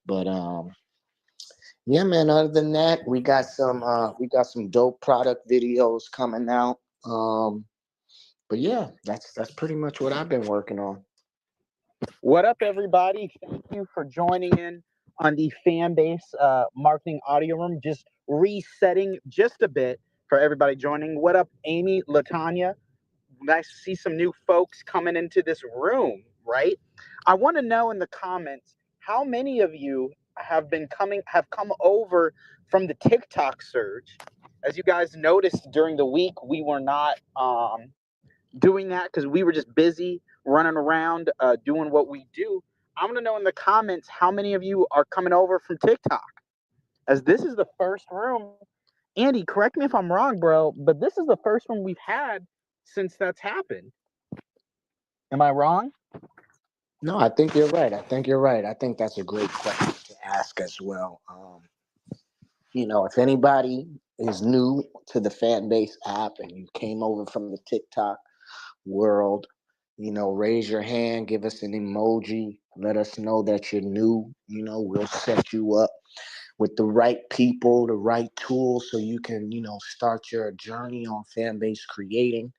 But yeah, man. Other than that, we got some dope product videos coming out. But yeah, that's pretty much what I've been working on. What up, everybody? Thank you for joining in on the fan base marketing audio room. Just resetting just a bit for everybody joining. What up, Amy, Latanya? Nice to see some new folks coming into this room, right? I want to know in the comments how many of you have come over from the TikTok surge. As you guys noticed during the week, we were not doing that because we were just busy running around doing what we do. I want to know in the comments how many of you are coming over from TikTok, as this is the first room. Andy, correct me if I'm wrong, bro, but this is the first one we've had since that's happened. Am I wrong? No, I think you're right. I think you're right. I think that's a great question to ask as well. If anybody is new to the fan base app and you came over from the TikTok world, raise your hand, give us an emoji, let us know that you're new. We'll set you up with the right people, the right tools, so you can, start your journey on fan base creating.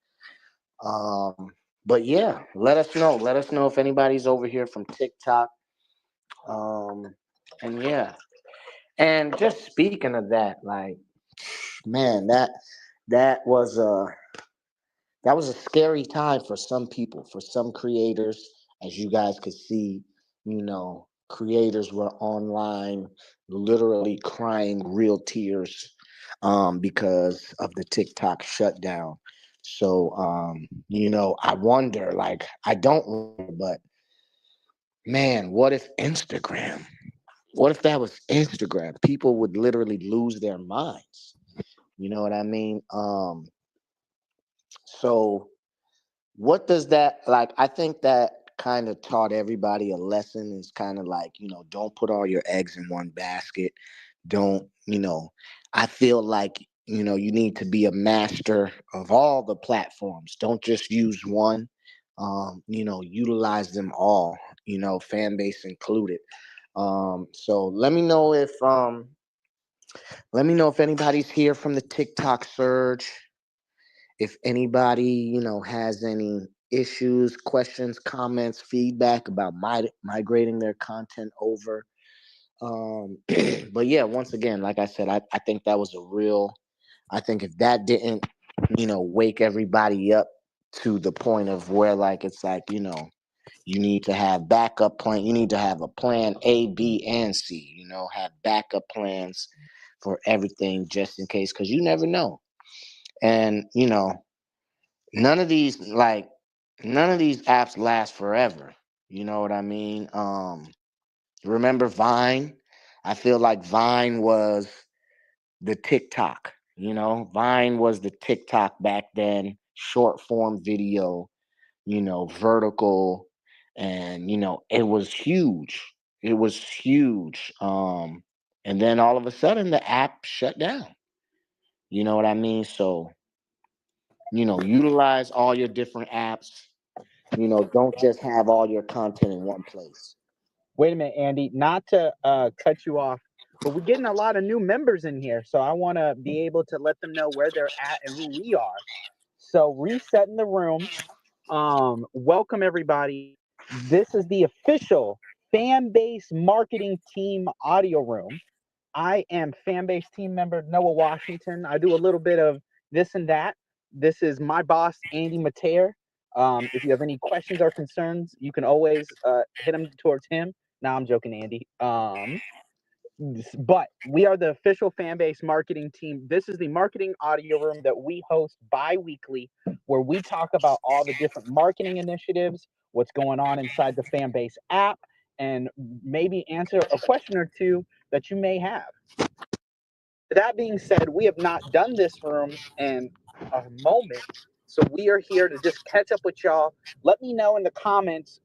But yeah, let us know. Let us know if anybody's over here from TikTok. Um, and yeah, and just speaking of that, like, man, that that was a scary time for some people, for some creators. As you guys could see, creators were online literally crying real tears because of the TikTok shutdown. So, I wonder, like, I don't wonder, but man, what if Instagram? What if that was Instagram? People would literally lose their minds. You know what I mean? So what does that like? I think that kind of taught everybody a lesson. Is kind of like, don't put all your eggs in one basket. Don't, I feel like, you need to be a master of all the platforms. Don't just use one. Utilize them all, fan base included. So let me know if anybody's here from the TikTok surge. If anybody, has any issues, questions, comments, feedback about migrating their content over. But yeah, once again, like I said, I think that was I think if that didn't, wake everybody up to the point of where, like, it's like, you need to have backup plan. You need to have a plan A, B, and C, have backup plans for everything just in case, because you never know. And, none of these like none of these apps last forever. You know what I mean? Remember Vine? I feel like Vine was the TikTok. Vine was the TikTok back then, short form video, vertical, and it was huge. It was huge. And then all of a sudden the app shut down. You know what I mean? So, utilize all your different apps. Don't just have all your content in one place. Wait a minute, Andy. Not to cut you off, but we're getting a lot of new members in here, so I want to be able to let them know where they're at and who we are. So resetting the room. Welcome everybody. This is the official fan base marketing team audio room. I am fan base team member Noah Washington. I do a little bit of this and that. This is my boss, Andy Mateer. If you have any questions or concerns, you can always hit them towards him. Now I'm joking, Andy. But we are the official fan base marketing team. This is the marketing audio room that we host bi-weekly, where we talk about all the different marketing initiatives, what's going on inside the fan base app, and maybe answer a question or two that you may have. That being said, we have not done this room in a moment. So we are here to just catch up with y'all. Let me know in the comments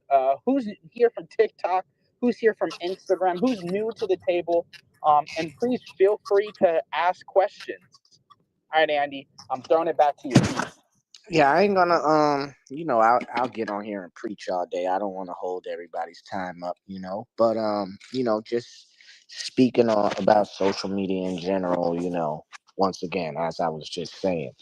who's here from TikTok, who's here from Instagram, who's new to the table. And please feel free to ask questions. All right, Andy, I'm throwing it back to you. Yeah, I ain't gonna I'll get on here and preach all day. I don't want to hold everybody's time up, But just speaking on about social media in general, once again, as I was just saying,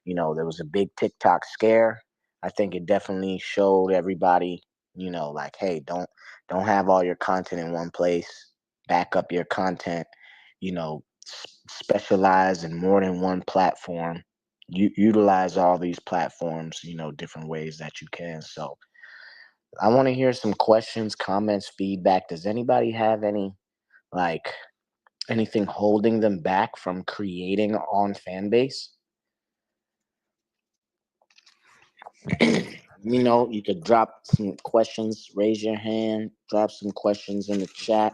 there was a big TikTok scare. I think it definitely showed everybody, like, hey, don't have all your content in one place. Back up your content, specialize in more than one platform. Utilize all these platforms, different ways that you can. So I want to hear some questions, comments, feedback. Does anybody have any, like, anything holding them back from creating on Fanbase? You could drop some questions, raise your hand, drop some questions in the chat.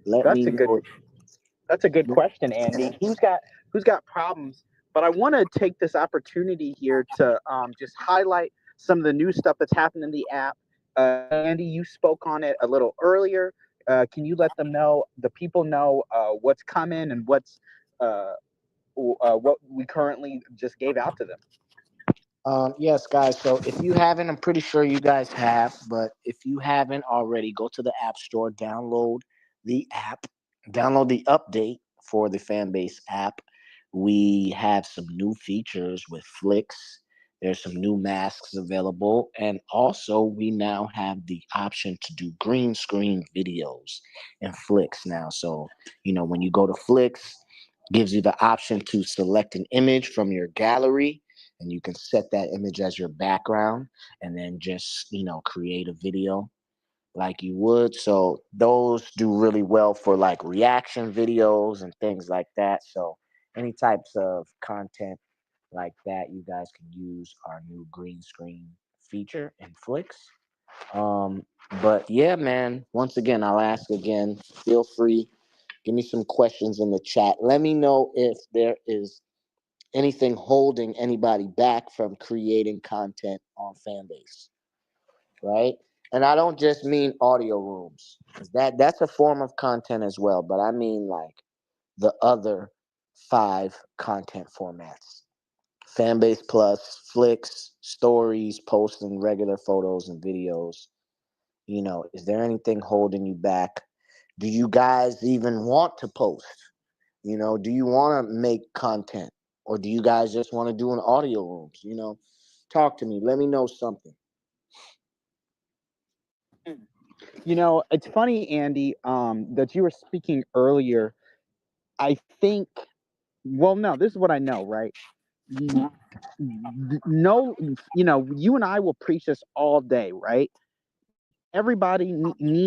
Let That's me a good know. That's a good question, Andy. Who's got problems? But I want to take this opportunity here to just highlight some of the new stuff that's happened in the app. Andy, you spoke on it a little earlier. Can you let the people know what's coming and uh, what we currently just gave out to them? Yes, guys. So if you haven't, I'm pretty sure you guys have, but if you haven't already, go to the App Store, the app, download the update for the Fanbase app. We have some new features with Flicks. There's some new masks available, and also we now have the option to do green screen videos in Flicks now. So when you go to Flicks, gives you the option to select an image from your gallery, and you can set that image as your background, and then just create a video like you would. So those do really well for like reaction videos and things like that. So any types of content like that, you guys can use our new green screen feature in Flicks. um but yeah, man, once again, I'll ask again, feel free, give me some questions in the chat. Let me know if there is anything holding anybody back from creating content on Fanbase, right? And I don't just mean audio rooms, 'cause that's a form of content as well, but I mean like the other five content formats: Fanbase Plus, Flicks, Stories, posting regular photos and videos. Is there anything holding you back? Do you guys even want to post? Do you want to make content, or do you guys just want to do an audio rooms? Talk to me. Let me know something. It's funny, Andy, that you were speaking earlier. I think, well, no, this is what I know, right? Mm, No, you and I will preach this all day, right? Everybody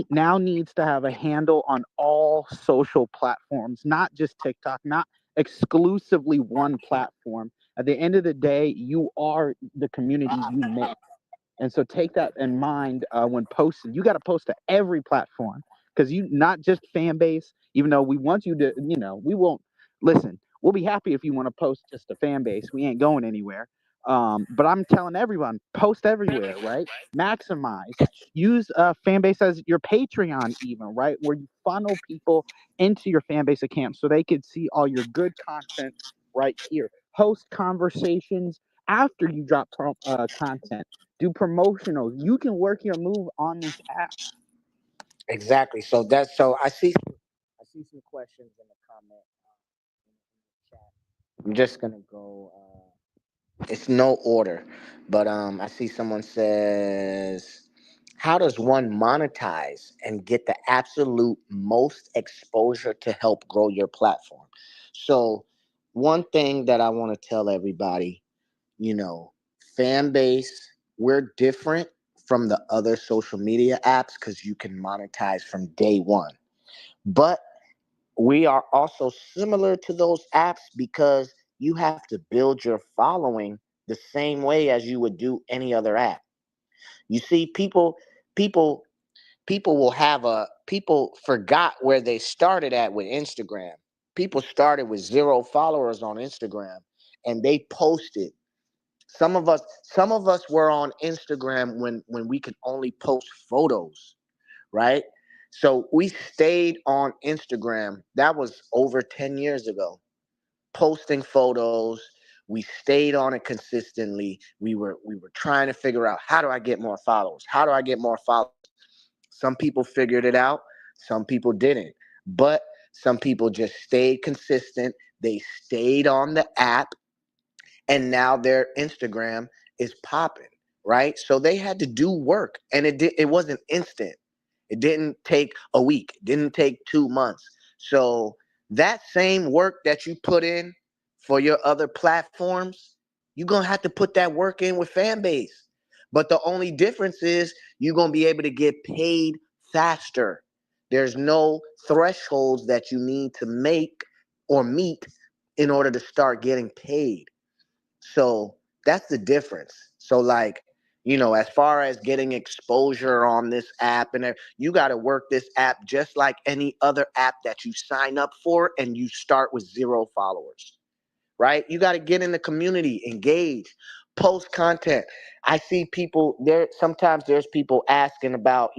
now needs to have a handle on all social platforms, not just TikTok, not exclusively one platform. At the end of the day, you are the community you make. And so take that in mind when posting. You got to post to every platform, because you not just fan base. Even though we want you to, we won't listen. We'll be happy if you want to post just a fan base. We ain't going anywhere. But I'm telling everyone, post everywhere, right? Maximize. Use fan base as your Patreon, even, right, where you funnel people into your fan base account so they could see all your good content right here. Host conversations after you drop content. Do promotionals. You can work your move on this app. Exactly. So I see some questions in the comment, in the chat. I'm just gonna go. It's no order, but I see someone says, "How does one monetize and get the absolute most exposure to help grow your platform?" So, one thing that I want to tell everybody, you know, fan base, we're different from the other social media apps because you can monetize from day one. But we are also similar to those apps because you have to build your following the same way as you would do any other app. You see, people, people will have a people forgot where they started at with Instagram. People started with 0 followers on Instagram, and they posted. Some of us were on Instagram when we could only post photos, right? So we stayed on Instagram. That was over 10 years ago, posting photos. We stayed on it consistently. We were trying to figure out, how do I get more followers? How do I get more followers? Some people figured it out, some people didn't. But some people just stayed consistent. They stayed on the app, and now their Instagram is popping, right? So they had to do work, and it wasn't instant. It didn't take a week, it didn't take 2 months. So that same work that you put in for your other platforms, you're gonna have to put that work in with Fanbase. But the only difference is you're gonna be able to get paid faster. There's no thresholds that you need to make or meet in order to start getting paid. So that's the difference. So, like, as far as getting exposure on this app, and you got to work this app just like any other app that you sign up for, and you start with 0 followers, right? You got to get in the community, engage, post content. I see people there. Sometimes there's people asking about,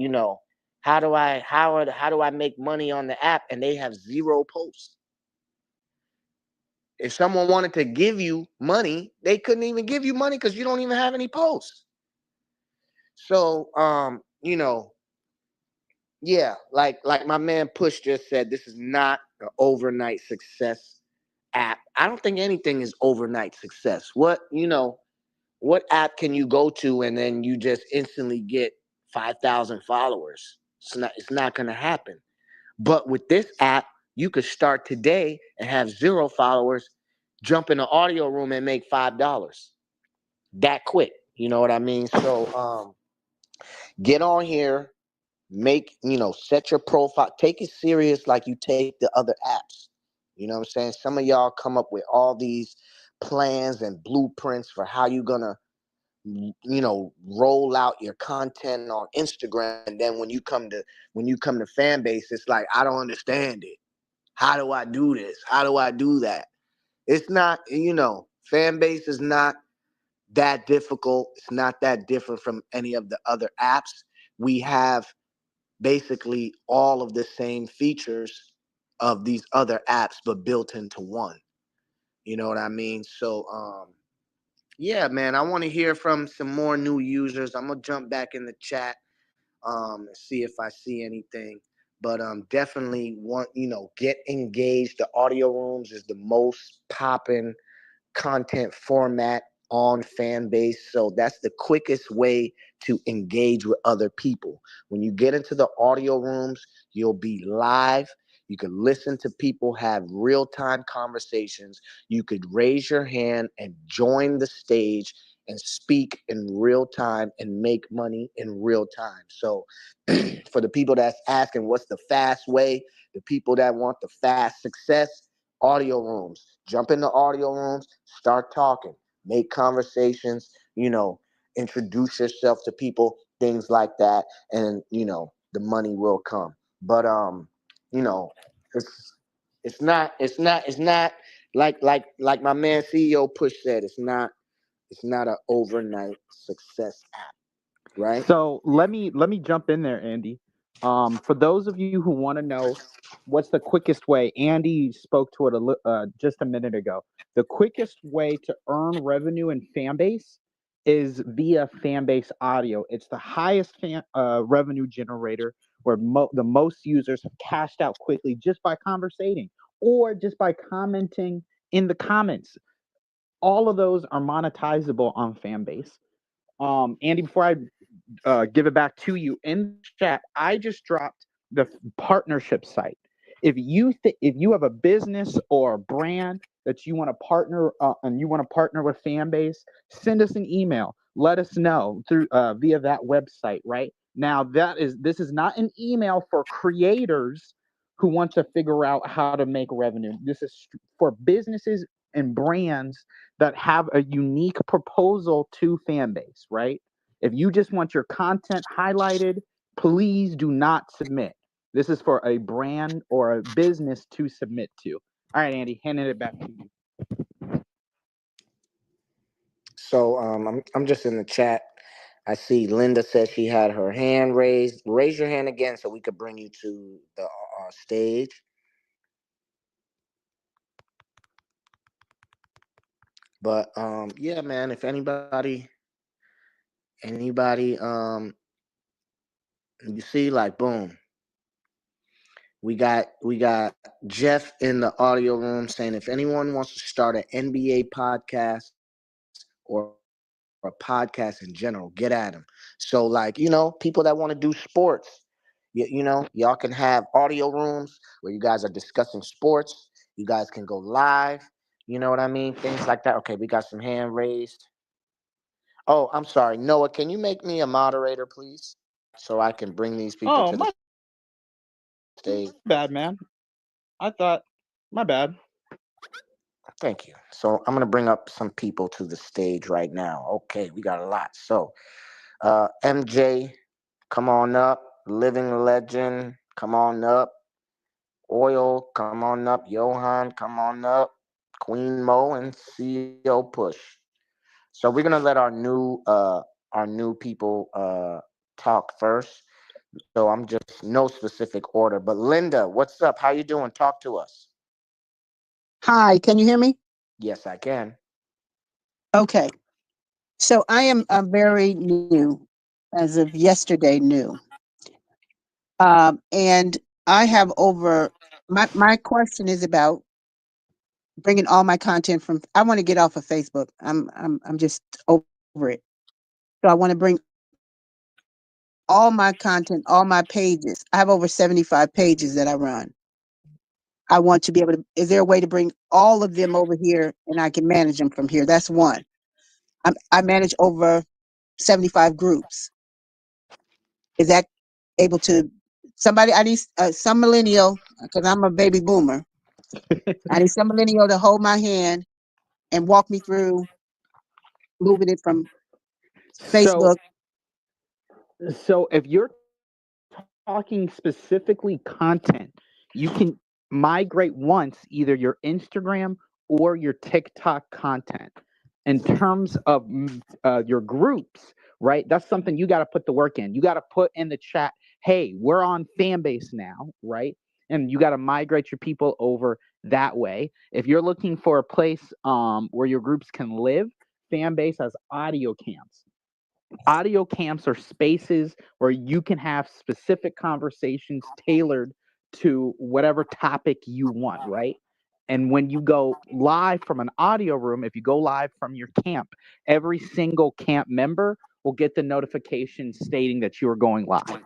how do I make money on the app, and they have 0 posts. If someone wanted to give you money, they couldn't even give you money because you don't even have any posts. So, yeah, like my man Push just said, this is not an overnight success app. I don't think anything is overnight success. What app can you go to and then you just instantly get 5,000 followers? It's not going to happen. But with this app, you could start today and have 0 followers, jump in the audio room and make $5 that quick. You know what I mean? So get on here, set your profile, take it serious like you take the other apps. You know what I'm saying? Some of y'all come up with all these plans and blueprints for how you're gonna roll out your content on Instagram, and then when you come to Fanbase, it's like, I don't understand it. How do I do this? How do I do that? It's not, Fanbase is not that difficult. It's not that different from any of the other apps. We have basically all of the same features of these other apps, but built into one. You know what I mean? So, yeah, man, I want to hear from some more new users. I'm gonna jump back in the chat, and see if I see anything. But definitely want, get engaged. The audio rooms is the most popping content format on Fanbase. So that's the quickest way to engage with other people. When you get into the audio rooms, you'll be live. You can listen to people have real-time conversations. You could raise your hand and join the stage and speak in real time and make money in real time. So for the people that's asking what's the fast way, the people that want the fast success, audio rooms. Jump in the audio rooms, start talking, make conversations, introduce yourself to people, things like that, and the money will come. But you know, it's not like my man CEO Push said, it's not an overnight success app, right? So let me jump in there, Andy. For those of you who want to know what's the quickest way, Andy spoke to it just a minute ago. The quickest way to earn revenue in Fanbase is via Fanbase Audio. It's the highest revenue generator where the most users have cashed out quickly just by conversating or just by commenting in the comments. All of those are monetizable on Fanbase. Andy, before I give it back to you in the chat, I just dropped the partnership site. If you have a business or a brand that you want to partner and you want to partner with Fanbase, send us an email. Let us know through via that website. Right now, this is not an email for creators who want to figure out how to make revenue. This is for businesses and brands that have a unique proposal to Fanbase. Right. If you just want your content highlighted, please do not submit. This is for a brand or a business to submit to. All right, Andy, handing it back to you. So I'm just in the chat. I see Linda says she had her hand raised. Raise your hand again so we could bring you to the stage. But yeah, man, if anybody you see, like, boom, we got Jeff in the audio room saying if anyone wants to start an NBA podcast or a podcast in general, get at them. So, like, people that want to do sports, y'all can have audio rooms where you guys are discussing sports. You guys can go live. You know what I mean? Things like that. Okay, we got some hand raised. Oh, I'm sorry. Noah, can you make me a moderator, please? So I can bring these people Oh, to the my stage. bad, man. I thought, my bad. Thank you. So I'm gonna bring up some people to the stage right now. Okay, we got a lot. So MJ, come on up. Living Legend, come on up. Oil, come on up. Johan, come on up. Queen Mo and CEO Push. So we're gonna let our new people talk first. So I'm just no specific order. But Linda, what's up? How you doing? Talk to us. Hi, can you hear me? Yes, I can. Okay. So I am very new, as of yesterday, new. And I have over my question is about bringing all my content from. I want to get off of Facebook. I'm just over it. So I want to bring all my content, all my pages. I have over 75 pages that I run. I want to be able to. Is there a way to bring all of them over here and I can manage them from here? That's one. I manage over 75 groups. Is that able to somebody? I need some millennial because I'm a baby boomer. I need some millennial to hold my hand and walk me through moving it from So, Facebook. so if you're talking specifically content, you can migrate once either your Instagram or your TikTok content. In terms of your groups, right? That's something you got to put the work in. You got to put in the chat, hey, we're on Fanbase now, right? And you got to migrate your people over that way. If you're looking for a place where your groups can live, Fanbase has audio camps. Audio camps are spaces where you can have specific conversations tailored to whatever topic you want, right? And when you go live from an audio room, if you go live from your camp, every single camp member will get the notification stating that you are going live.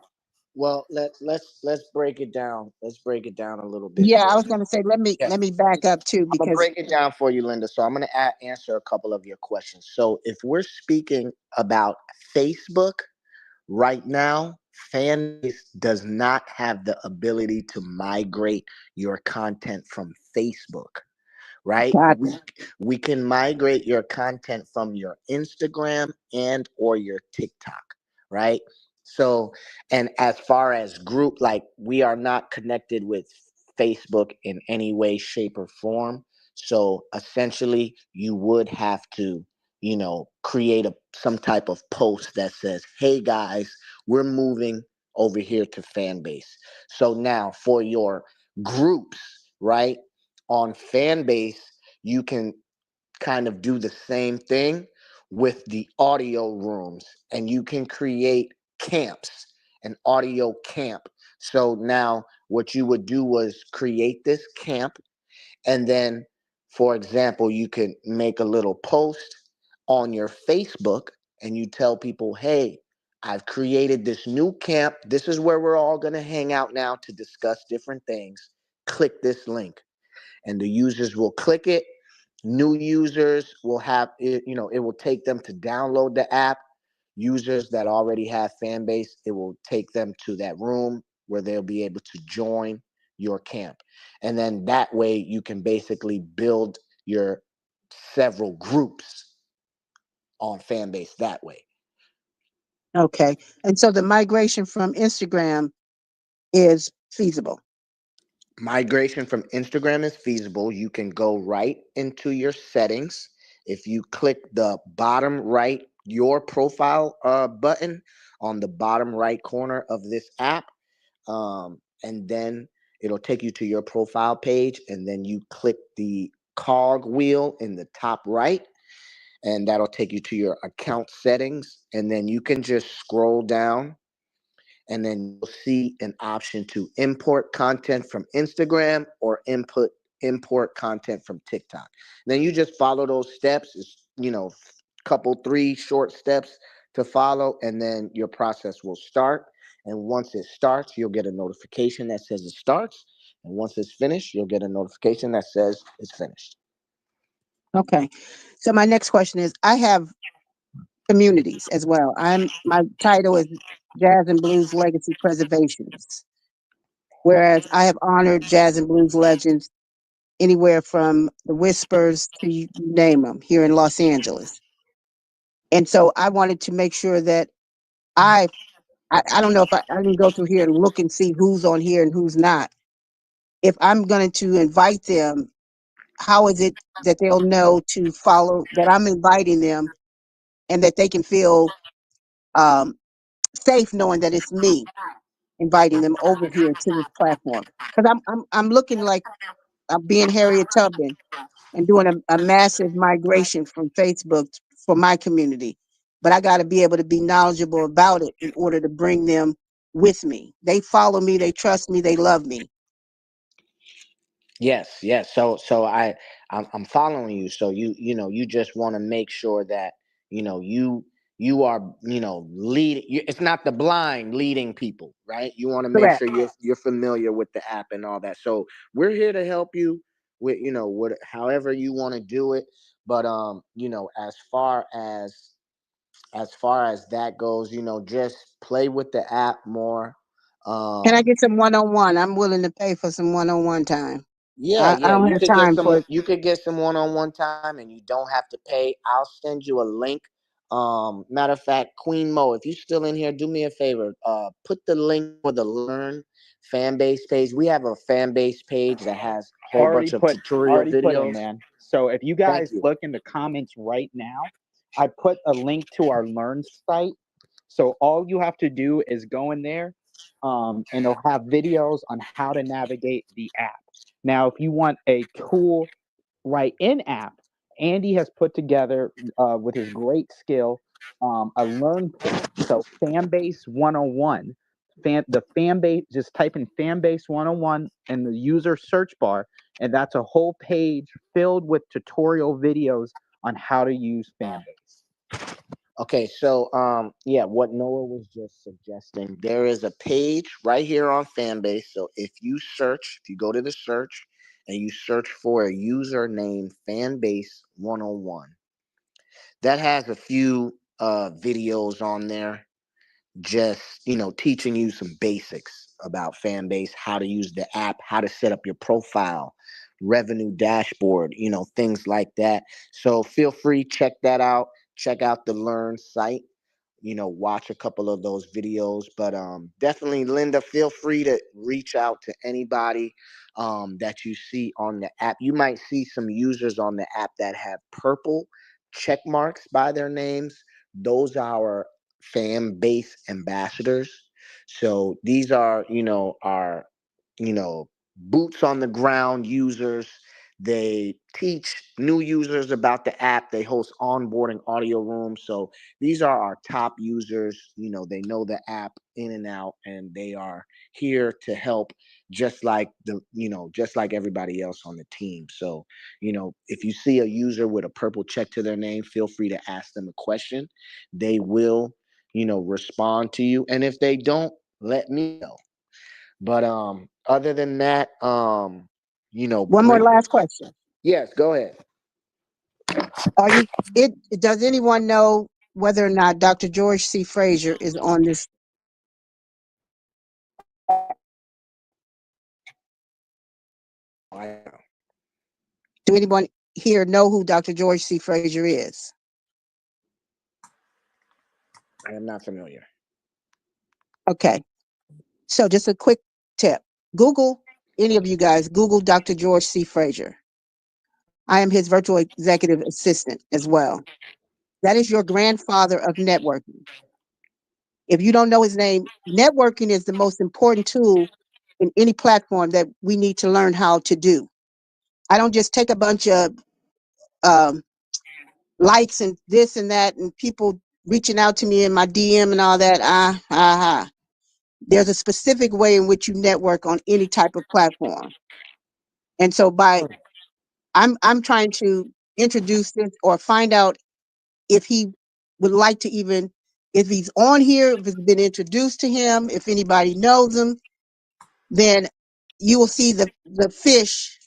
Well, let's break it down. Let's break it down a little bit Yeah, I for was you. going to say let me Yeah, let me back up too I'm gonna because break it down for you, Linda. So I'm gonna answer a couple of your questions. So if we're speaking about Facebook right now, Fanbase does not have the ability to migrate your content from Facebook, right? gotcha. We can migrate your content from your Instagram and or your TikTok, right? So, and as far as group, like, we are not connected with Facebook in any way, shape, or form. So essentially you would have to, create some type of post that says, hey guys, we're moving over here to Fanbase. So now for your groups, right? On Fanbase, you can kind of do the same thing with the audio rooms, and you can create camps, an audio camp. So now what you would do was create this camp, and then, for example, you could make a little post on your Facebook and you tell people, hey, I've created this new camp. This is where we're all going to hang out now to discuss different things. Click this link, and the users will click it. New users will have it, it will take them to download the app. Users that already have Fanbase, it will take them to that room where they'll be able to join your camp. And then that way you can basically build your several groups on Fanbase that way. Okay, and so the migration from Instagram is feasible. Migration from Instagram is feasible. You can go right into your settings. If you click the bottom right, your profile button on the bottom right corner of this app, and then it'll take you to your profile page, and then you click the cog wheel in the top right, and that'll take you to your account settings, and then you can just scroll down, and then you'll see an option to import content from Instagram or import content from TikTok. Then you just follow those steps. It's, couple three short steps to follow, and then your process will start. And once it starts, you'll get a notification that says it starts. And once it's finished, you'll get a notification that says it's finished. Okay. So my next question is, I have communities as well. My title is Jazz and Blues Legacy Preservations, whereas I have honored jazz and blues legends anywhere from the Whispers to you name them here in Los Angeles. And so I wanted to make sure that I I don't know if I can go through here and look and see who's on here and who's not. If I'm going to invite them, how is it that they'll know to follow that I'm inviting them and that they can feel um, safe knowing that it's me inviting them over here to this platform? Because I'm looking like I'm being Harriet Tubman and doing a massive migration from Facebook for my community. But I got to be able to be knowledgeable about it in order to bring them with me. They follow me, they trust me, they love me. Yes, yes. I'm following you. So you just want to make sure that you are lead. It's not the blind leading people, right? You want to make Correct. sure you're familiar with the app and all that. So we're here to help you with what however you want to do it. But as far as that goes, just play with the app more. Can I Um, get some one-on-one? I'm willing to pay for some one-on-one time. Yeah, I yeah. don't You have could get time some. for You could get some one-on-one time, and you don't have to pay. I'll send you a link. Matter of fact, Queen Mo, if you're still in here, do me a favor. Put the link for the Learn fan base page. We have a fan base page that has a whole bunch of tutorial Already put in, videos. man. So if you Thank guys you. look in the comments right now, I put a link to our Learn site. So all you have to do is go in there, and it'll have videos on how to navigate the app. Now, if you want a tool right in app, Andy has put together with his great skill a learn page. So Fanbase 101. The fan base, just type in Fanbase 101 in the user search bar, and that's a whole page filled with tutorial videos on how to use Fanbase. Okay, so yeah, what Noah was just suggesting, there is a page right here on Fanbase. So if you go to the search and you search for a user named Fanbase 101, that has a few videos on there, just teaching you some basics about Fanbase, how to use the app, how to set up your profile, revenue dashboard, things like that. So feel free, check that out. Check out the Learn site, watch a couple of those videos. But definitely, Linda, feel free to reach out to anybody that you see on the app. You might see some users on the app that have purple check marks by their names. Those are our fan base ambassadors. So these are, our, you know, boots on the ground users. They teach new users about the app. They host onboarding audio rooms. So these are our top users. They know the app in and out, and they are here to help, just like everybody else on the team. So, if you see a user with a purple check to their name, feel free to ask them a question. They will, respond to you. And if they don't, let me know. But other than that, one more bring. last question. Yes, go ahead. Are you does anyone know whether or not Dr. George C. Frazier is on this? I Do anyone here know who Dr. George C. Frazier is? am not familiar. Okay. So just a quick tip. Google, any of you guys, Google Dr. George C. Frazier. I am his virtual executive assistant as well. That is your grandfather of networking. If you don't know his name, networking is the most important tool in any platform that we need to learn how to do. I don't just take a bunch of um, likes and this and that, and people reaching out to me in my DM and all that. There's a specific way in which you network on any type of platform. And so I'm trying to introduce this or find out if he would like to even, if he's on here, if it's been introduced to him, if anybody knows him, then you will see the fish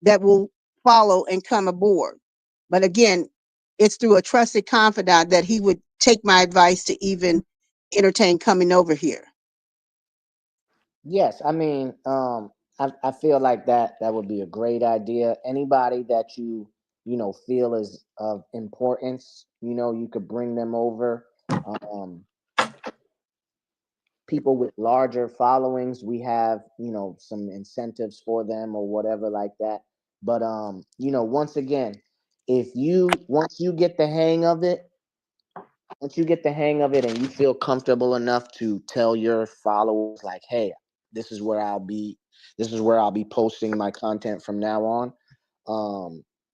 that will follow and come aboard. But again, it's through a trusted confidant that he would take my advice to even entertain coming over here. Yes, I mean, I feel like that would be a great idea. Anybody that you know feel is of importance, you know, you could bring them over. Um, People with larger followings, we have, you know, some incentives for them or whatever like that. But you know, once again, if you once you get the hang of it, once you get the hang of it and you feel comfortable enough to tell your followers like, hey, this is where I'll be, this is where I'll be posting my content from now on.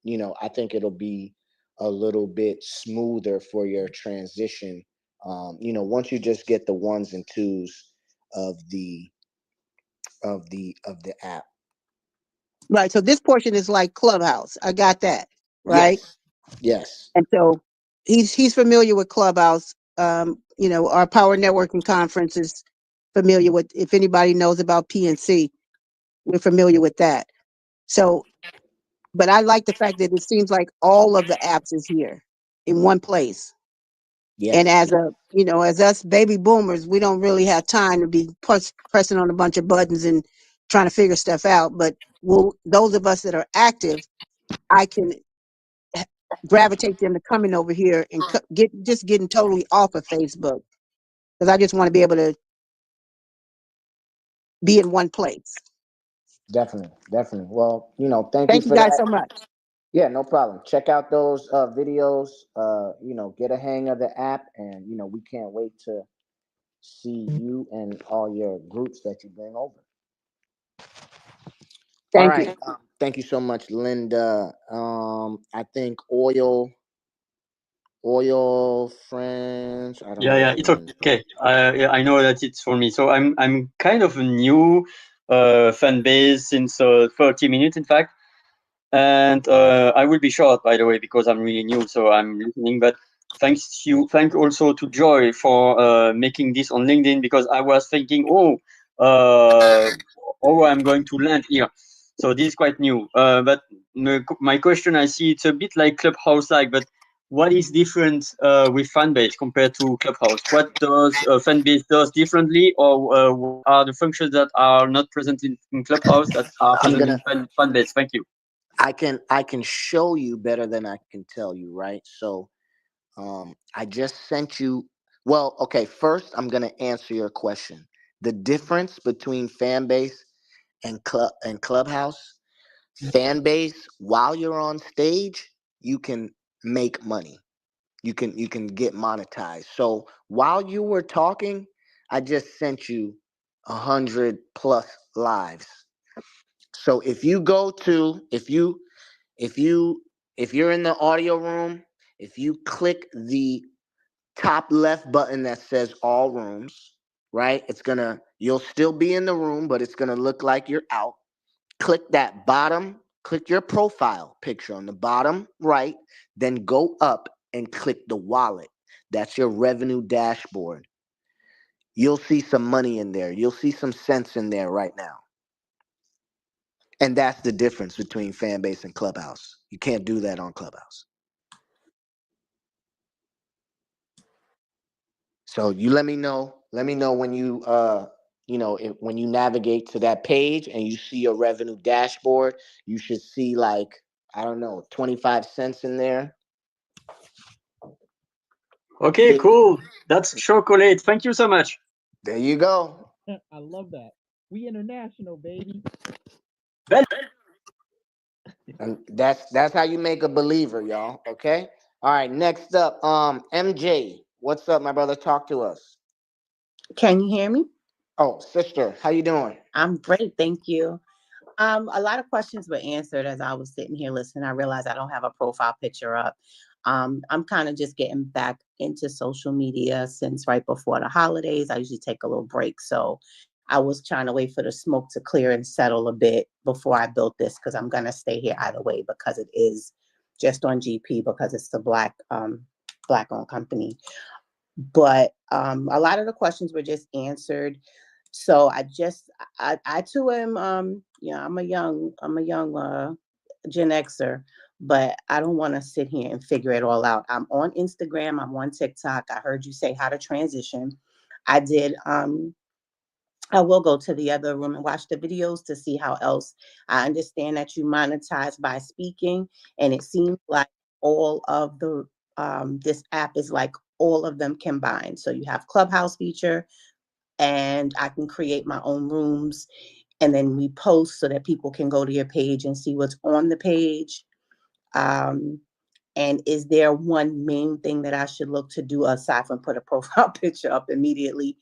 You know, I think it'll be a little bit smoother for your transition. You know, once you just get the ones and twos of the app. Right. So this portion is like Clubhouse. I got that. Right. Yes. Yes. And so he's familiar with Clubhouse. You know, our power networking conference is familiar with, if anybody knows about PNC, we're familiar with that. So, but I like the fact that it seems like all of the apps is here in one place. And Yes. as a, you know, as us baby boomers, we don't really have time to be pressing on a bunch of buttons and trying to figure stuff out. But those of us that are active, I can gravitate them to coming over here and getting totally off of Facebook, because I just want to be able to be in one place. Definitely. Definitely. Well, you know, thank you Thank you for guys that. so much. Yeah, no problem. Check out those videos. You know, get a hang of the app, and you know, we can't wait to see you and all your groups that you bring over. All Thank you. right. Thank you so much, Linda. I think oil friends. I don't Yeah, know. it's okay. Yeah, I know that it's for me. So I'm kind of a new fan base since 30 minutes, in fact. And I will be short, by the way, because I'm really new, so I'm listening. But thank also to Joy for making this on LinkedIn, because I was thinking, I'm going to land here. So this is quite new. But my question, I see it's a bit like Clubhouse, but what is different with Fanbase compared to Clubhouse? What does Fanbase does differently, or what are the functions that are not present in Clubhouse that are I'm present in gonna. Fanbase? Thank you. I can show you better than I can tell you, right? So, I just sent you. Well, okay. First, I'm gonna answer your question. The difference between Fanbase and Clubhouse. Fanbase, while you're on stage, you can make money. You can get monetized. So while you were talking, I just sent you 100+ lives. So if you're in the audio room, if you click the top left button that says all rooms, right? You'll still be in the room, but it's gonna look like you're out. Click your profile picture on the bottom right, then go up and click the wallet. That's your revenue dashboard. You'll see some money in there. You'll see some cents in there right now. And that's the difference between Fanbase and Clubhouse. You can't do that on Clubhouse. So you let me know. Let me know when when you navigate to that page and you see your revenue dashboard, you should see like, I don't know, 25 cents in there. Okay, cool. That's chocolate. Thank you so much. There you go. I love that. We international, baby. And that's how you make a believer, y'all. Okay. All right. Next up, MJ. What's up, my brother? Talk to us. Can you hear me? Oh, sister, how you doing? I'm great, thank you. A lot of questions were answered as I was sitting here listening. I realized I don't have a profile picture up. I'm kind of just getting back into social media since right before the holidays. I usually take a little break. So I was trying to wait for the smoke to clear and settle a bit before I built this, because I'm going to stay here either way, because it is just on GP, because it's the black owned company. But a lot of the questions were just answered. So I too am, I'm a young Gen Xer, but I don't want to sit here and figure it all out. I'm on Instagram, I'm on TikTok. I heard you say how to transition. I did, I will go to the other room and watch the videos to see how else. I understand that you monetize by speaking, and it seems like all of the this app is like all of them combined. So you have Clubhouse feature, and I can create my own rooms, and then we post so that people can go to your page and see what's on the page. Um, and is there one main thing that I should look to do aside from put a profile picture up immediately,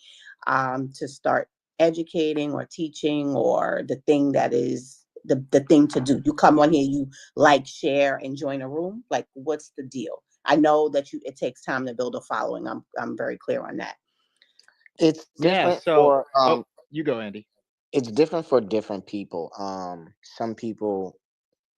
to start educating or teaching, or the thing that is the thing to do? You come on here, you like, share, and join a room. Like, what's the deal? I know that it takes time to build a following. I'm very clear on that. It's Yeah. different So, for you go, Andy. it's different for different people. Some people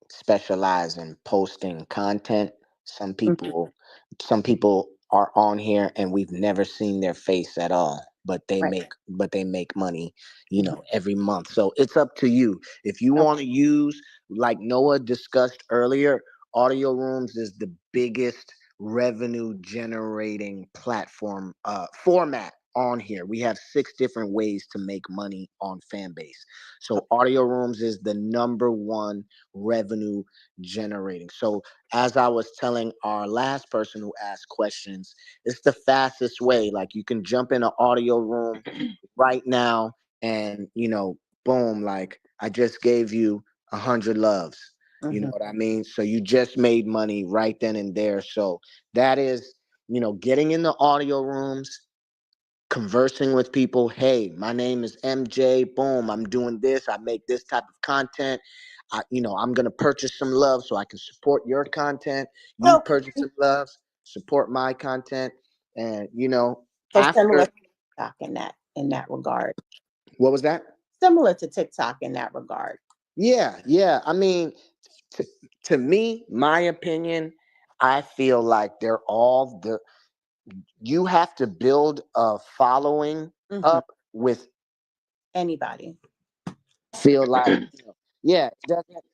specialize in posting content. Some people some people are on here and we've never seen their face at all, but they Right. make money, every month. So it's up to you. If you Okay. want to use, like Noah discussed earlier, Audio Rooms is the biggest revenue generating platform format on here. We have 6 different ways to make money on Fanbase. So Audio Rooms is the number one revenue generating. So as I was telling our last person who asked questions, it's the fastest way. Like, you can jump in an audio room right now and, boom, like, I just gave you 100 loves. You know Mhm. what I mean? So you just made money right then and there. So that is, getting in the audio rooms, conversing with people. Hey, my name is MJ. Boom, I'm doing this. I make this type of content. I'm gonna purchase some love so I can support your content. You Okay. purchase some love, support my content, and So similar after. to TikTok in that regard. What was that? Similar to TikTok in that regard. Yeah. I mean, to, to me, my opinion, I feel like they're all the. You have to build a following up with. Anybody. Feel like, yeah, it doesn't,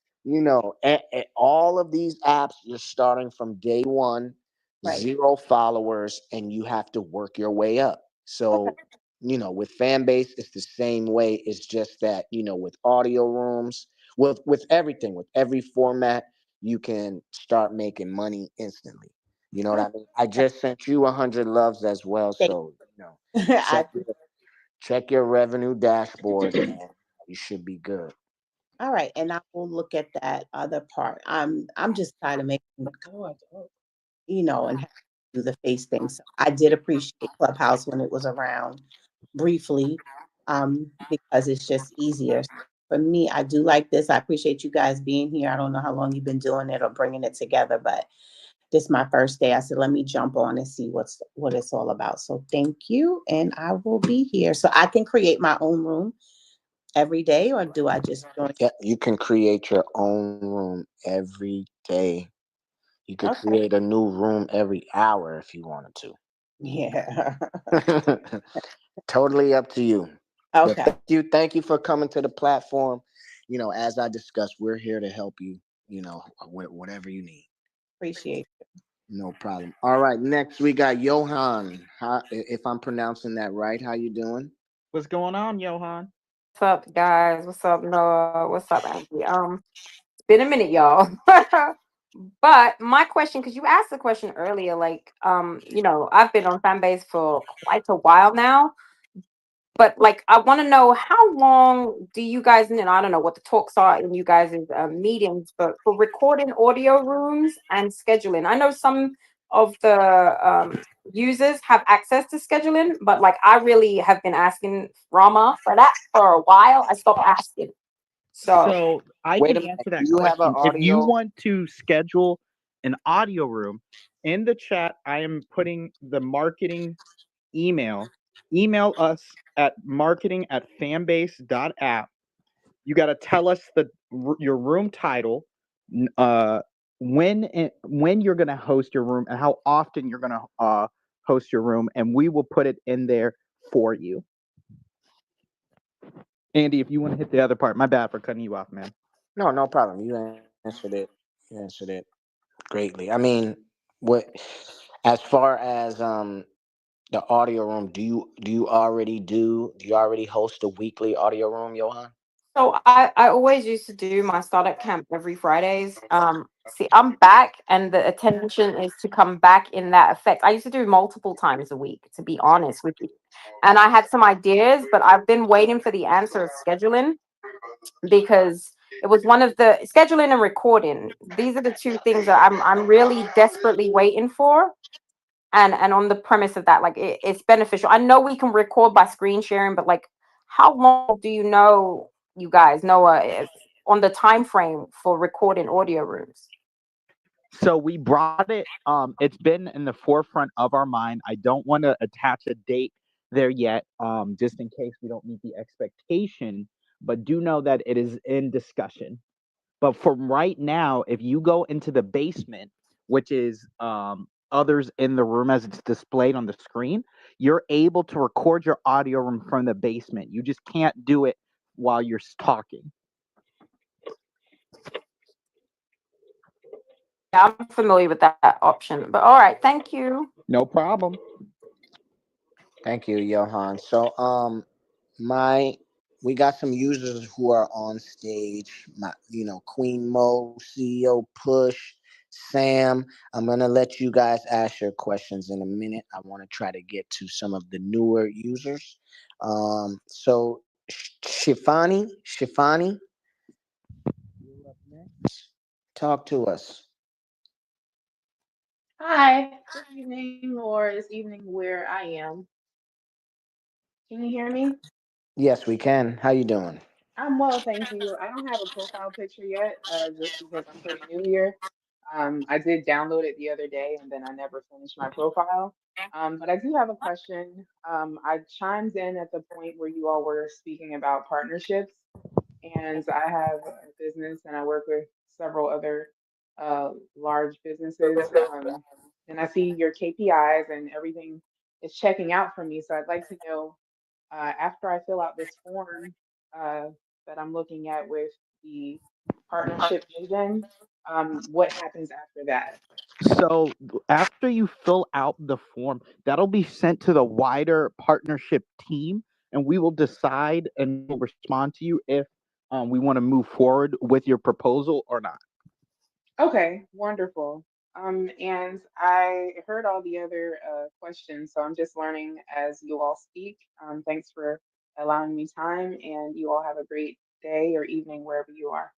all of these apps, you're starting from day one, Right. 0 followers, and you have to work your way up. Okay. So, with Fanbase, it's the same way. It's just that, with audio rooms, with everything, with every format, you can start making money instantly. You know what I mean? I just sent you 100 loves as well. Thank So, I, check your revenue dashboard and you should be good. all right, and I will look at that other part. I'm just trying to make, and have to do the face thing. So I did appreciate Clubhouse when it was around briefly, because it's just easier. For me, I do like this. I appreciate you guys being here. I don't know how long you've been doing it or bringing it together, but this is my first day. I said, let me jump on and see what it's all about. So thank you, and I will be here. So I can create my own room every day, or do I just join? Yeah, you can create your own room every day. You could Okay. create a new room every hour if you wanted Yeah. to. Totally up to you. But Okay. thank you for coming to the platform. As I discussed, we're here to help you, with whatever you need. Appreciate No problem. All right, next we got Johan. If I'm pronouncing that right, how you doing? What's going on, Johan? What's up, guys? What's up, Noah? What's up, Andy? It's been a minute, y'all. But my question, because you asked the question earlier, like, I've been on Fanbase for quite a while now. But like, I want to know, how long do you guys, I don't know what the talks are in you guys' meetings, but for recording audio rooms and scheduling. I know some of the users have access to scheduling, but like, I really have been asking Rama for that for a while. I stopped asking. So I Wait can a minute. answer that Do you have an question. If you audio? want to schedule an audio room in the chat, I am putting the marketing email. Email us at marketing@fanbase.app. You got to tell us your room title, when you're going to host your room, and how often you're going to host your room, and we will put it in there for you. Andy, if you want to hit the other part, my bad for cutting you off, man. No problem. You answered it. You answered it greatly. I mean, what as far as the audio room, do you already host a weekly audio room, Johan? So I always used to do my startup camp every Fridays. See, I'm back, and the attention is to come back in that effect. I used to do multiple times a week, to be honest with you, and I had some ideas, but I've been waiting for the answer of scheduling, because it was one of the scheduling and recording. These are the two things that I'm really desperately waiting for. And on the premise of that, like it's beneficial. I know we can record by screen sharing, but like, how long do you guys know on the time frame for recording audio rooms? So we brought it. It's been in the forefront of our mind. I don't want to attach a date there yet, just in case we don't meet the expectation. But do know that it is in discussion. But for right now, if you go into the basement, which is others in the room as it's displayed on the screen, you're able to record your audio room from the basement. You just can't do it while you're talking. Yeah, I'm familiar with that option. But all right, thank you. No problem. Thank you, Johan. So we got some users who are on stage. Queen Mo, CEO Push, Sam. I'm gonna let you guys ask your questions in a minute. I want to try to get to some of the newer users. So Shifani, you're up next. Talk to us. Hi, good evening, or it's evening where I am. Can you hear me? Yes, we can. How you doing? I'm well, thank you. I don't have a profile picture yet, just because I'm pretty new here. I did download it the other day and then I never finished my profile. But I do have a question. I chimed in at the point where you all were speaking about partnerships, and I have a business and I work with several other large businesses. And I see your KPIs and everything is checking out for me. So I'd like to know, after I fill out this form uh, that I'm looking at with the partnership vision, what happens after that? So after you fill out the form, that'll be sent to the wider partnership team, and we will decide and we'll respond to you if we want to move forward with your proposal or not. Okay, wonderful. And I heard all the other questions, so I'm just learning as you all speak. Thanks for allowing me time, and you all have a great day or evening wherever you are.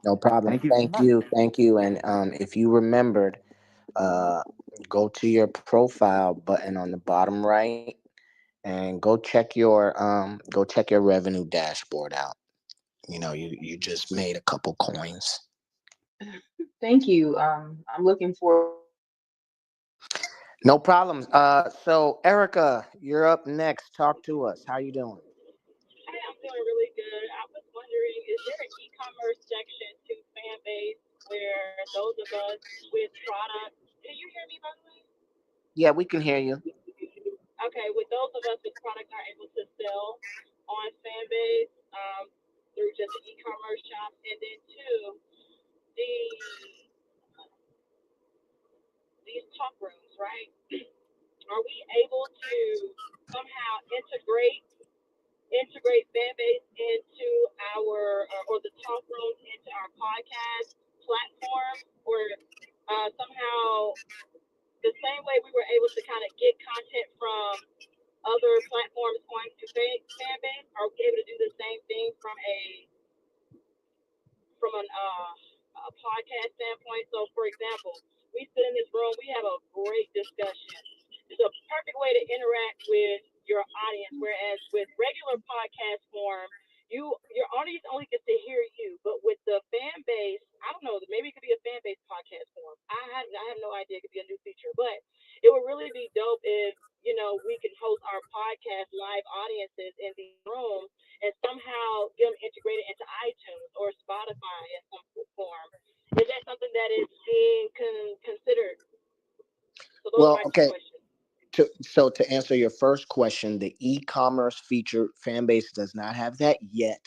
No problem. Thank you so much. Thank you. And if you remembered, uh, go to your profile button on the bottom right and go check your revenue dashboard out. You just made a couple coins. Thank you. I'm looking forward. No problem. So Erica, you're up next. Talk to us. How you doing? Hey, I'm doing really good. I was wondering, is there an e-commerce section to Fanbase where those of us with products, can you hear me by the way? Yeah, we can hear you. Okay, with those of us with products are able to sell on Fanbase through just the e-commerce shop, and then two, the these talk rooms, right? Are we able to somehow integrate Fanbase into our or the talk rooms into our podcast platform, or somehow the same way we were able to kind of get content from other platforms onto Fanbase, are we able to do the same thing from a podcast standpoint? So, for example, we sit in this room, we have a great discussion. It's a perfect way to interact with your audience. Whereas with regular podcast form, your audience only gets to hear you. But with the fan base, I don't know, maybe it could be a fan base podcast form. I have Spotify in some form. Is that something that is being considered? So those are Well, my two okay. questions. So to answer your first question, the e-commerce feature, Fanbase does not have that yet,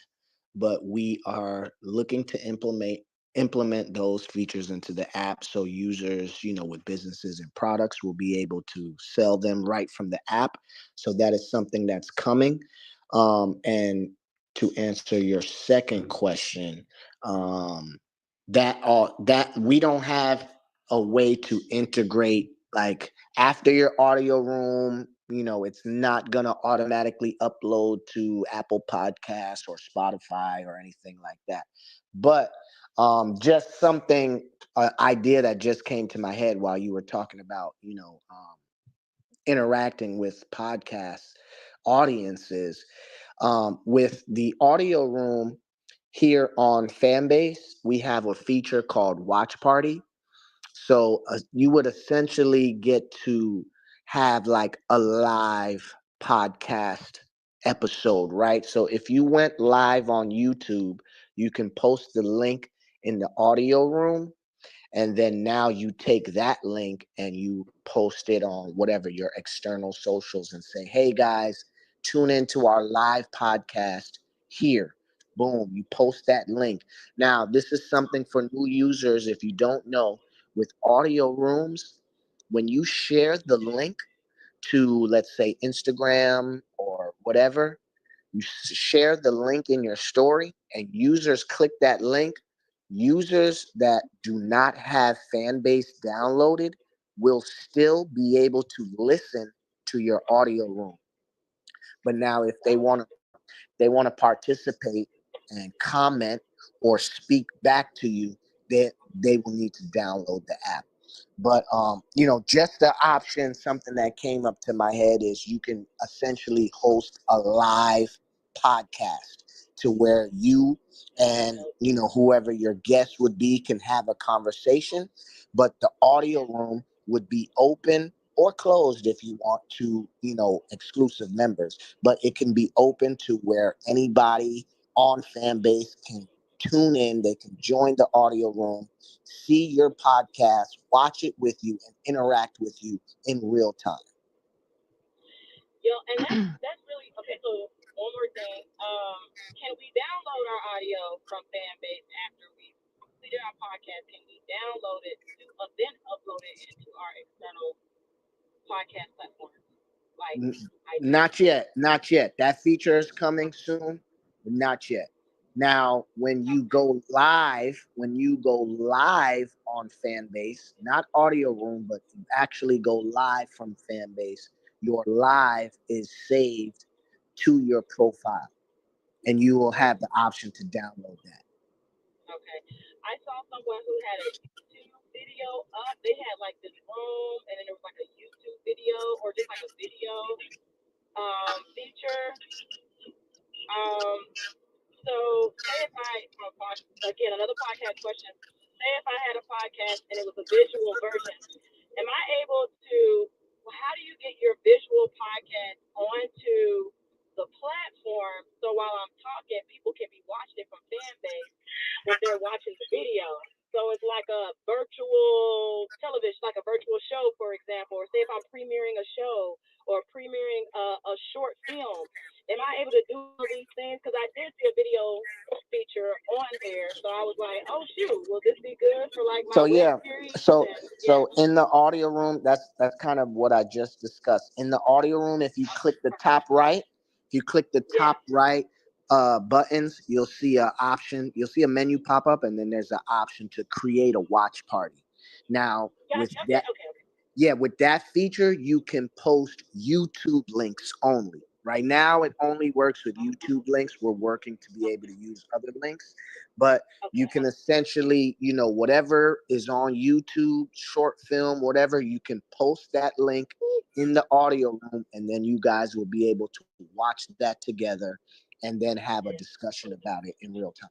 but we are looking to implement those features into the app so users, with businesses and products will be able to sell them right from the app. So that is something that's coming. And to answer your second question, that we don't have a way to integrate, like, after your audio room, it's not going to automatically upload to Apple Podcasts or Spotify or anything like that. But just something, idea that just came to my head while you were talking about, interacting with podcast audiences. With the audio room here on Fanbase, we have a feature called Watch Party. So you would essentially get to have like a live podcast episode, right? So if you went live on YouTube, you can post the link in the audio room, and then now you take that link and you post it on whatever your external socials and say, hey guys, tune into our live podcast here. Boom, you post that link. Now, this is something for new users. If you don't know, with audio rooms, when you share the link to, let's say, Instagram or whatever, you share the link in your story and users click that link. Users that do not have Fanbase downloaded will still be able to listen to your audio room. But now if they want to participate and comment or speak back to you, they will need to download the app. But just the option, something that came up to my head is you can essentially host a live podcast to where you and whoever your guest would be can have a conversation, but the audio room would be open or closed if you want to, exclusive members, but it can be open to where anybody on Fanbase can tune in. They can join the audio room, see your podcast, watch it with you, and interact with you in real time. Yo, and that's really okay. So one more thing. Can we download our audio from Fanbase after we completed our podcast? Can we download it to then upload it into our external podcast platforms like Not iTunes? yet. That feature is coming soon, but not yet. Now, when you go live on Fanbase, not audio room, but you actually go live from Fanbase, your live is saved to your profile, and you will have the option to download that. Okay. I saw someone who had a YouTube video up. They had like this room, and then there was like a YouTube video or just like a video feature. So say if again, another podcast question. Say if I had a podcast and it was a visual version, am I able to? How do you get your visual podcast onto the platform so while I'm talking, people can be watching it from Fanbase, but they're watching the video? So it's like a virtual television, like a virtual show, for example. Or say if I'm premiering a show or premiering a short film, am I able to do all these things? Because I did see a video feature on there, so I was like, oh shoot, will this be good for like my So web yeah, series? so And so in the audio room, that's kind of what I just discussed. In the audio room, if you click the top right, buttons, you'll see a option. You'll see a menu pop up, and then there's an option to create a watch party. Now, with gotcha. that, with that feature, you can post YouTube links only. Right now, it only works with YouTube links. We're working to be able to use other links, but you can essentially, whatever is on YouTube, short film, whatever, you can post that link in the audio room, and then you guys will be able to watch that together and then have a discussion about it in real time.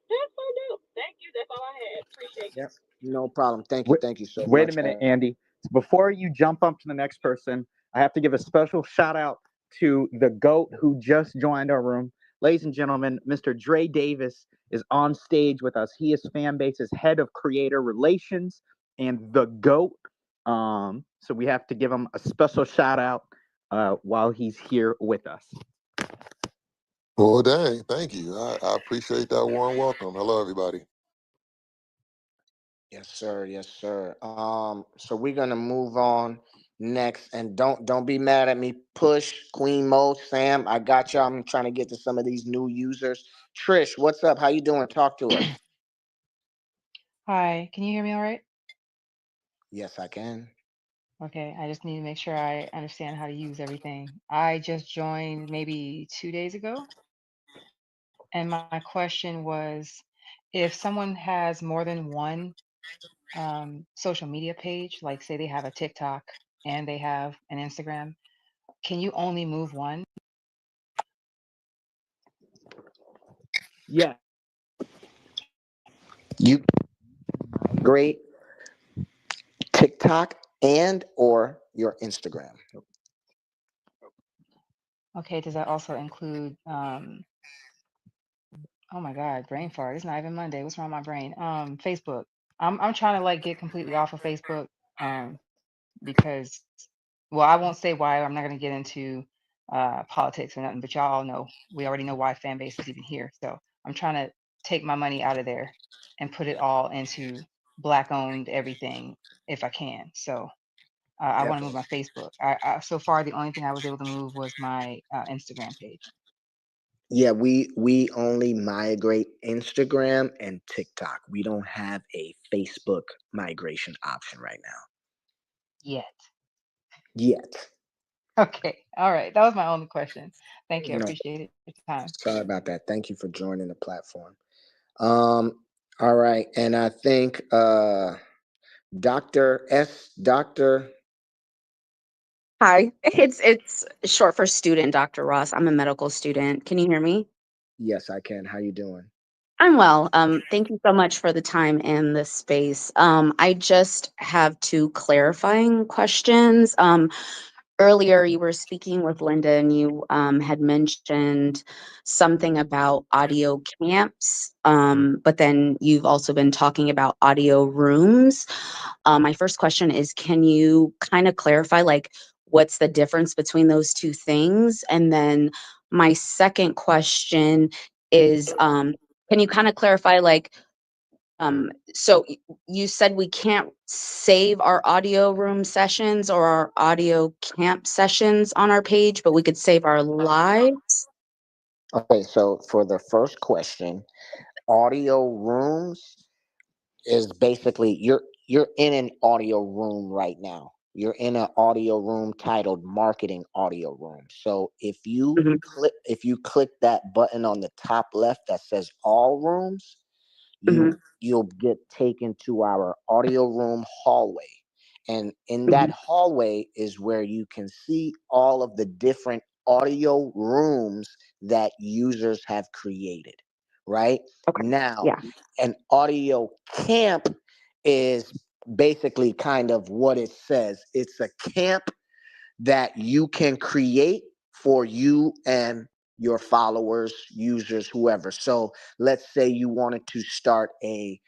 That's so dope. Thank you. That's all I had. Appreciate you. Yep. No problem. Thank you so much. Wait a minute, Andy. Before you jump up to the next person, I have to give a special shout out to the GOAT who just joined our room. ladies and gentlemen, Mr. Dre Davis is on stage with us. He is Fanbase's head of creator relations and the GOAT. So we have to give him a special shout out while he's here with us. Well, dang, thank you. I appreciate that warm welcome. Hello, everybody. Yes, sir. Yes, sir. So we're gonna move on next, and don't be mad at me. Push Queen Mo, Sam. I got you. I'm trying to get to some of these new users. Trish, what's up? How you doing? Talk to us. Hi, can you hear me all right? Yes, I can. Okay, I just need to make sure I understand how to use everything. I just joined maybe 2 days ago, and my question was, if someone has more than one social media page, like say they have a TikTok and they have an Instagram, can you only move one? Yeah. You great TikTok and or your Instagram. Okay, does that also include, oh my God, brain fart. It's not even Monday. What's wrong with my brain? Facebook. I'm trying to like get completely off of Facebook. Because, well, I won't say why. I'm not going to get into politics or nothing, but y'all all know, we already know why fan base is even here. So I'm trying to take my money out of there and put it all into Black owned everything if I can. So I want to move my Facebook. So far, the only thing I was able to move was my Instagram page. Yeah, we only migrate Instagram and TikTok. We don't have a Facebook migration option right now. Yet. Yet. Okay. All right. That was my only question. Thank you. I No, appreciate it. Your time. sorry about that. Thank you for joining the platform. All right, and I think Dr. Hi, it's short for student, Dr. Ross. I'm a medical student. Can you hear me? Yes, I can. How you doing? I'm well. Thank you so much for the time and the space. I just have two clarifying questions. Earlier, you were speaking with Linda, and you had mentioned something about audio camps, but then you've also been talking about audio rooms. My first question is, can you kind of clarify, like, what's the difference between those two things? And then my second question is, can you kind of clarify, like, so you said we can't save our audio room sessions or our audio camp sessions on our page, but we could save our lives? Okay, so for the first question, audio rooms is basically you're in an audio room right now. You're in an audio room titled marketing audio room. So Mhm, if you click that button on the top left that says all rooms, mhm, you'll get taken to our audio room hallway. And in that mhm, hallway is where you can see all of the different audio rooms that users have created, right? okay, Now, yeah. an audio camp is basically kind of what it says. It's a camp that you can create for you and your followers, users, whoever. So let's say you wanted to start a,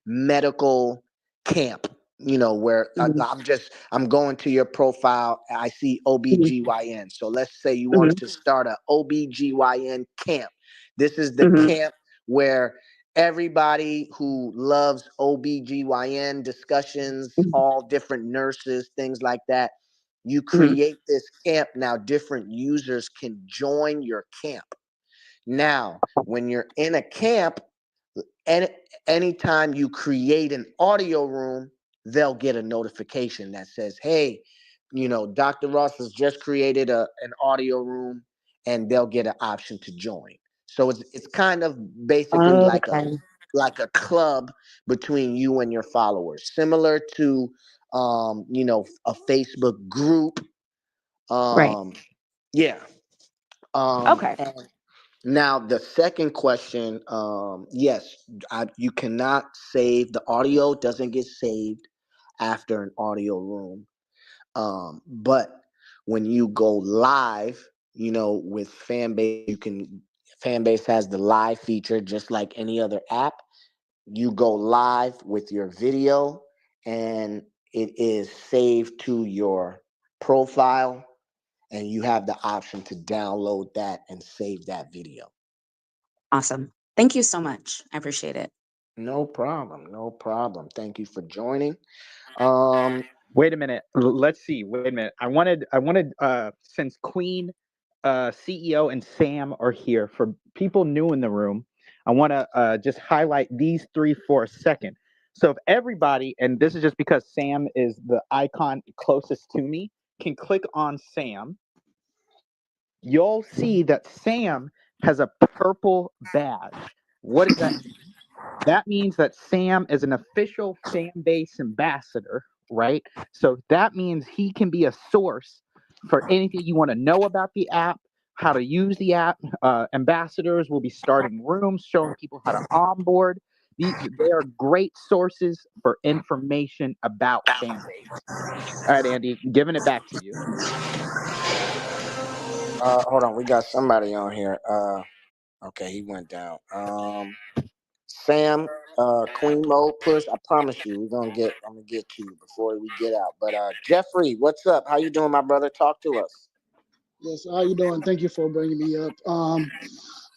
medical camp, where Mhm, I'm going to your profile. I see mhm, OBGYN. So let's say you wanted mhm, to start a OBGYN camp. This is the mhm, camp where everybody who loves OBGYN discussions, mhm, all different nurses, things like that, you mhm, create this camp. Now different users can join your camp. Now when you're in a camp, and anytime you create an audio room, they'll get a notification that says, hey, Dr. Ross has just created an audio room, and they'll get an option to join. So it's kind of basically okay. like a club between you and your followers, similar to a Facebook group. Right. um yeah. Okay. And now the second question, yes, you cannot save the audio. Doesn't get saved after an audio room. But when you go live, with Fanbase, you can Fanbase has the live feature, just like any other app. You go live with your video, and it is saved to your profile, and you have the option to download that and save that video. Awesome. Thank you so much. I appreciate it. No problem. No problem. Thank you for joining. Um, Wait a minute. Let's see. Wait a minute. I wanted since Queen, CEO and Sam are here, for people new in the room, I want to just highlight these three for a second. So if everybody, and this is just because Sam is the icon closest to me, can click on Sam, you'll see that Sam has a purple badge. What does that mean? That means that Sam is an official Fanbase ambassador, right? So that means he can be a source for anything you want to know about the app, how to use the app. Ambassadors will be starting rooms, showing people how to onboard. They are great sources for information about Fanbase. All right, Andy, giving it back to you. hold on, we got somebody on here. Okay, he went down. Sam, Queen Mode push. I promise you, I'm gonna get to you before we get out. But Jeffrey, what's up? How you doing, my brother? Talk to us. Yes, how you doing? Thank you for bringing me up.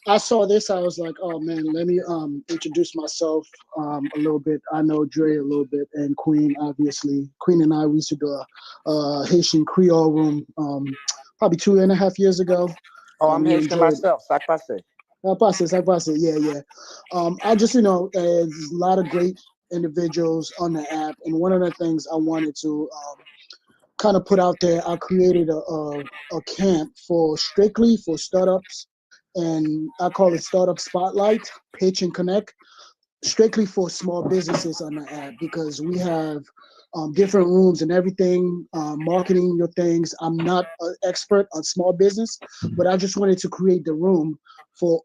I saw this. I was like, oh man, let me introduce myself a little bit. I know Dre a little bit, and Queen, obviously. Queen and I, we used to do a Haitian Creole room probably 2.5 years ago. Oh, I'm We Haitian enjoyed. myself. Ça passe. I pass it. Yeah. I just, there's a lot of great individuals on the app, and one of the things I wanted to kind of put out there, I created a camp strictly for startups, and I call it Startup Spotlight, Pitch and Connect, strictly for small businesses on the app, because we have different rooms and everything, marketing your things. I'm not an expert on small business, but I just wanted to create the room for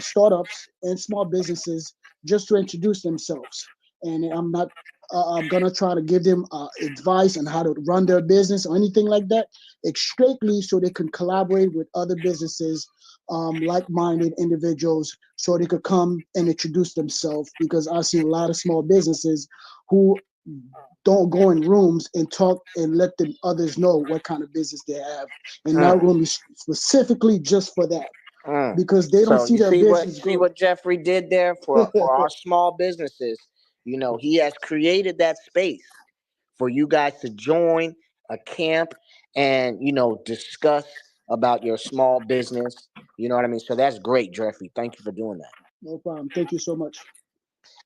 startups and small businesses, just to introduce themselves. And I'm gonna try to give them advice on how to run their business or anything like that, strictly so they can collaborate with other businesses, like-minded individuals, so they could come and introduce themselves. Because I see a lot of small businesses who don't go in rooms and talk and let the others know what kind of business they have. And that room is specifically just for that, because they don't So see you their business see grow. what Jeffrey did there for our small businesses. He has created that space for you guys to join a camp and discuss about your small business. You know what I mean? So that's great, Jeffrey. Thank you for doing that. No problem. Thank you so much.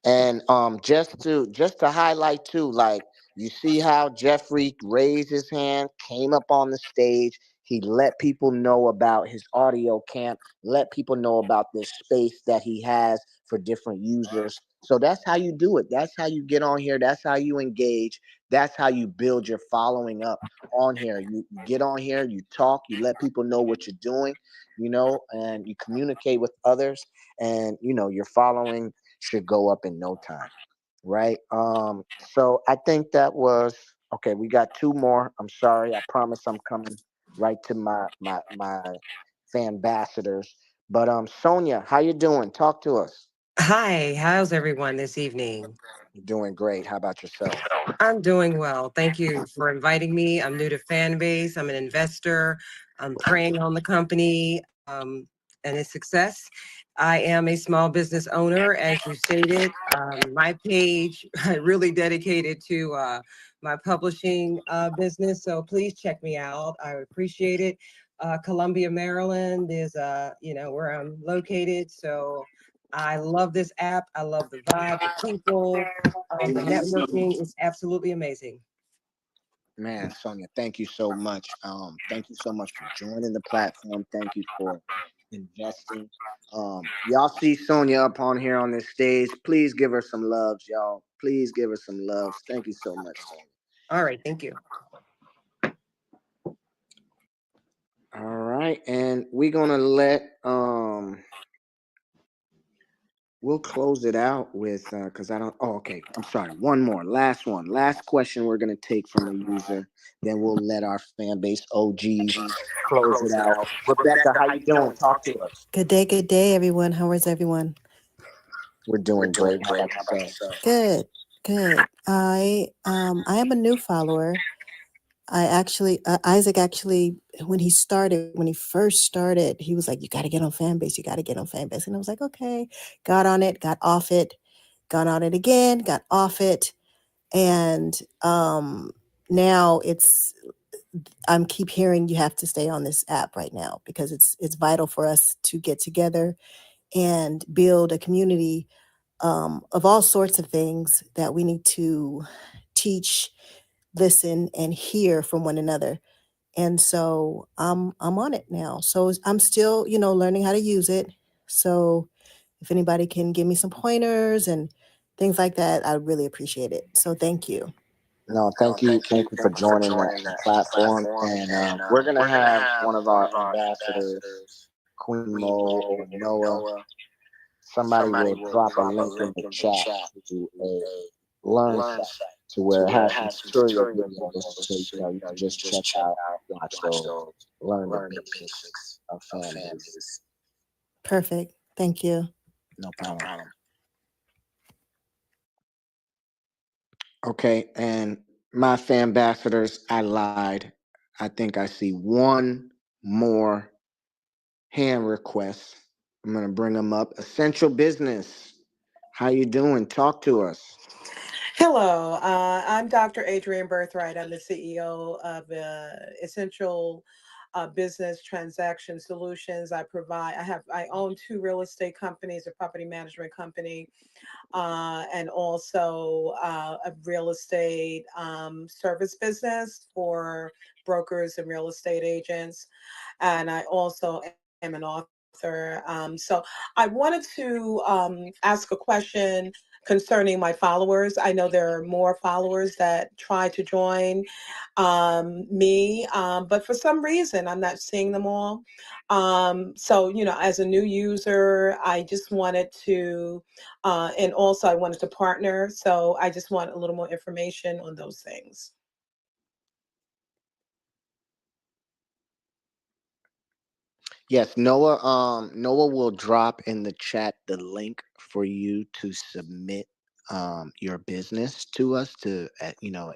And just to highlight too, like, you see how Jeffrey raised his hand, came up on the stage. He let people know about his audio camp, let people know about this space that he has for different users. So that's how you do it. That's how you get on here. That's how you engage. That's how you build your following up on here. You get on here, you talk, you let people know what you're doing, and you communicate with others, and your following should go up in no time, right? So I think that was okay. We got two more. I'm sorry. I promise I'm coming right to my fan ambassadors. But Sonia, how you doing? Talk to us. Hi, how's everyone this evening? You're doing great. How about yourself? I'm doing well. Thank you for inviting me. I'm new to Fanbase. I'm an investor. I'm preying on the company and its success. I am a small business owner, as you stated. My page, I really dedicated to my publishing business. So please check me out. I appreciate it. Columbia, Maryland is, where I'm located. So I love this app. I love the vibe, the people, the networking is absolutely amazing. Man, Sonia, thank you so much. Thank you so much for joining the platform. Thank you for investing. Y'all see Sonia up on here on this stage. Please give her some loves, y'all. Please give her some loves. Thank you so much, Sonia. All right, thank you. All right, and we're gonna let we'll close it out with because I don't. Oh, okay. I'm sorry. One more, last one, last question. We're gonna take from a user. Then we'll let our fan base OGs close it out. Rebecca, how you doing? Talk to us. Good day, everyone. How is everyone? We're doing great. How about yourself? Good. I am a new follower. I actually Isaac actually when he first started, he was like, "You got to get on Fanbase. You got to get on Fanbase." And I was like, "Okay." Got on it, got off it, got on it again, got off it, and now I'm keep hearing you have to stay on this app right now because it's vital for us to get together and build a community of all sorts of things that we need to teach, listen, and hear from one another. And so I'm on it now. So I'm still, learning how to use it. So if anybody can give me some pointers and things like that, I really appreciate it. So thank you. No, thank you for joining that platform. And we're gonna have one of our ambassadors, Queen Mo or Noah. Somebody will drop a link in the chat to a learn site to where it has some tutorial videos, so you can just check out, watch those, learn the basics of Fanbase. Perfect. Thank you. No problem. Okay, and my fan ambassadors, I lied. I think I see one more hand request. I'm gonna bring them up. Essential Business. How you doing? Talk to us. Hello, I'm Dr. Adrienne Birthright. I'm the CEO of Essential Business Transaction Solutions. I own two real estate companies, a property management company, and also a real estate service business for brokers and real estate agents. And I also am an author. So I wanted to ask a question concerning my followers. I know there are more followers that try to join me, but for some reason, I'm not seeing them all. So, as a new user, I just wanted to, and also I wanted to partner. So I just want a little more information on those things. Yes, Noah will drop in the chat the link for you to submit your business to us to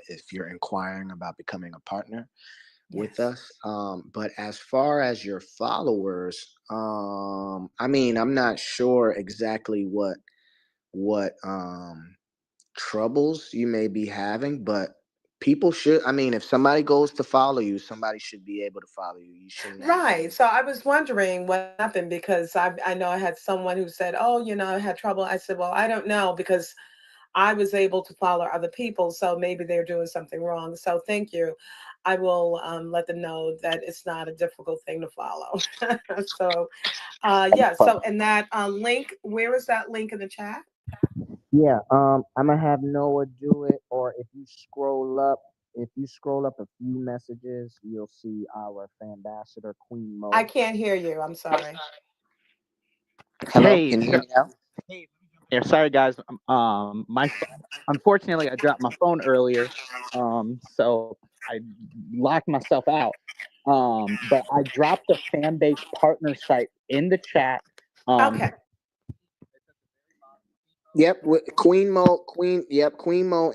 if you're inquiring about becoming a partner with Yes. us. But as far as your followers, I mean, I'm not sure exactly what troubles you may be having, but people should, I mean, if somebody goes to follow you, somebody should be able to follow you. You shouldn't have Right. So I was wondering what happened because I know I had someone who said, "Oh, I had trouble." I said, "Well, I don't know because I was able to follow other people, so maybe they're doing something wrong." So thank you. I will let them know that it's not a difficult thing to follow. So yeah. So and that link, where is that link in the chat? Yeah, I'm gonna have Noah do it, or if you scroll up a few messages, you'll see our ambassador, Queen I Mo. can't hear you. I'm sorry. Hello, Hey, can you hear me now? yeah, sorry guys. Unfortunately I dropped my phone earlier, so I locked myself out. But I dropped the Fanbase partner site in the chat. Okay. Yep, Queen Mo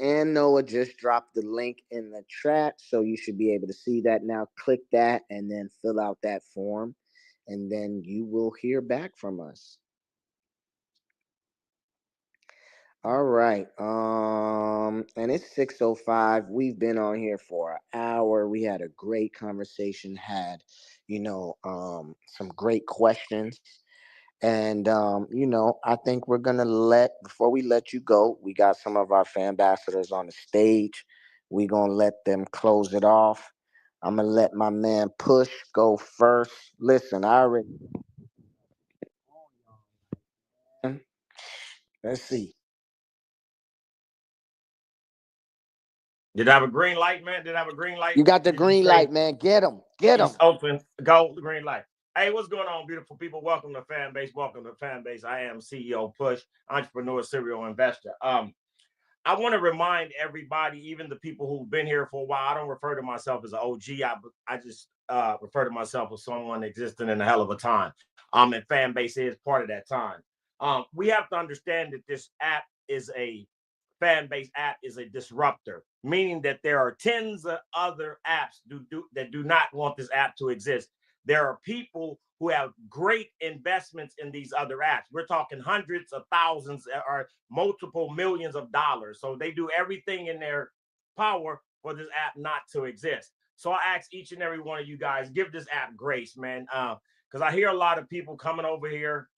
and Noah just dropped the link in the chat, so you should be able to see that now. Click that and then fill out that form, and then you will hear back from us. All right. And it's 6:05. We've been on here for an hour. We had a great conversation, had, some great questions. And I think we're gonna before we let you go, we got some of our fan ambassadors on the stage. We're gonna let them close it off. I'm gonna let my man Push go first. Listen, I already let's see. Did I have a green light, man? Did I have a green light? You got the green light, man. Get him. Get him. It's open. Go, green light. Hey, what's going on, beautiful people? Welcome to Fanbase. Welcome to Fanbase. I am CEO Push, entrepreneur, serial investor. I want to remind everybody, even the people who've been here for a while, I don't refer to myself as an OG. I just refer to myself as someone existing in a hell of a time. And Fanbase is part of that time. We have to understand that this app is a Fanbase app is a disruptor, meaning that there are tens of other apps that do not want this app to exist. There are people who have great investments in these other apps. We're talking hundreds of thousands or multiple millions of dollars. So they do everything in their power for this app not to exist. So I ask each and every one of you guys, give this app grace, man. Because I hear a lot of people coming over here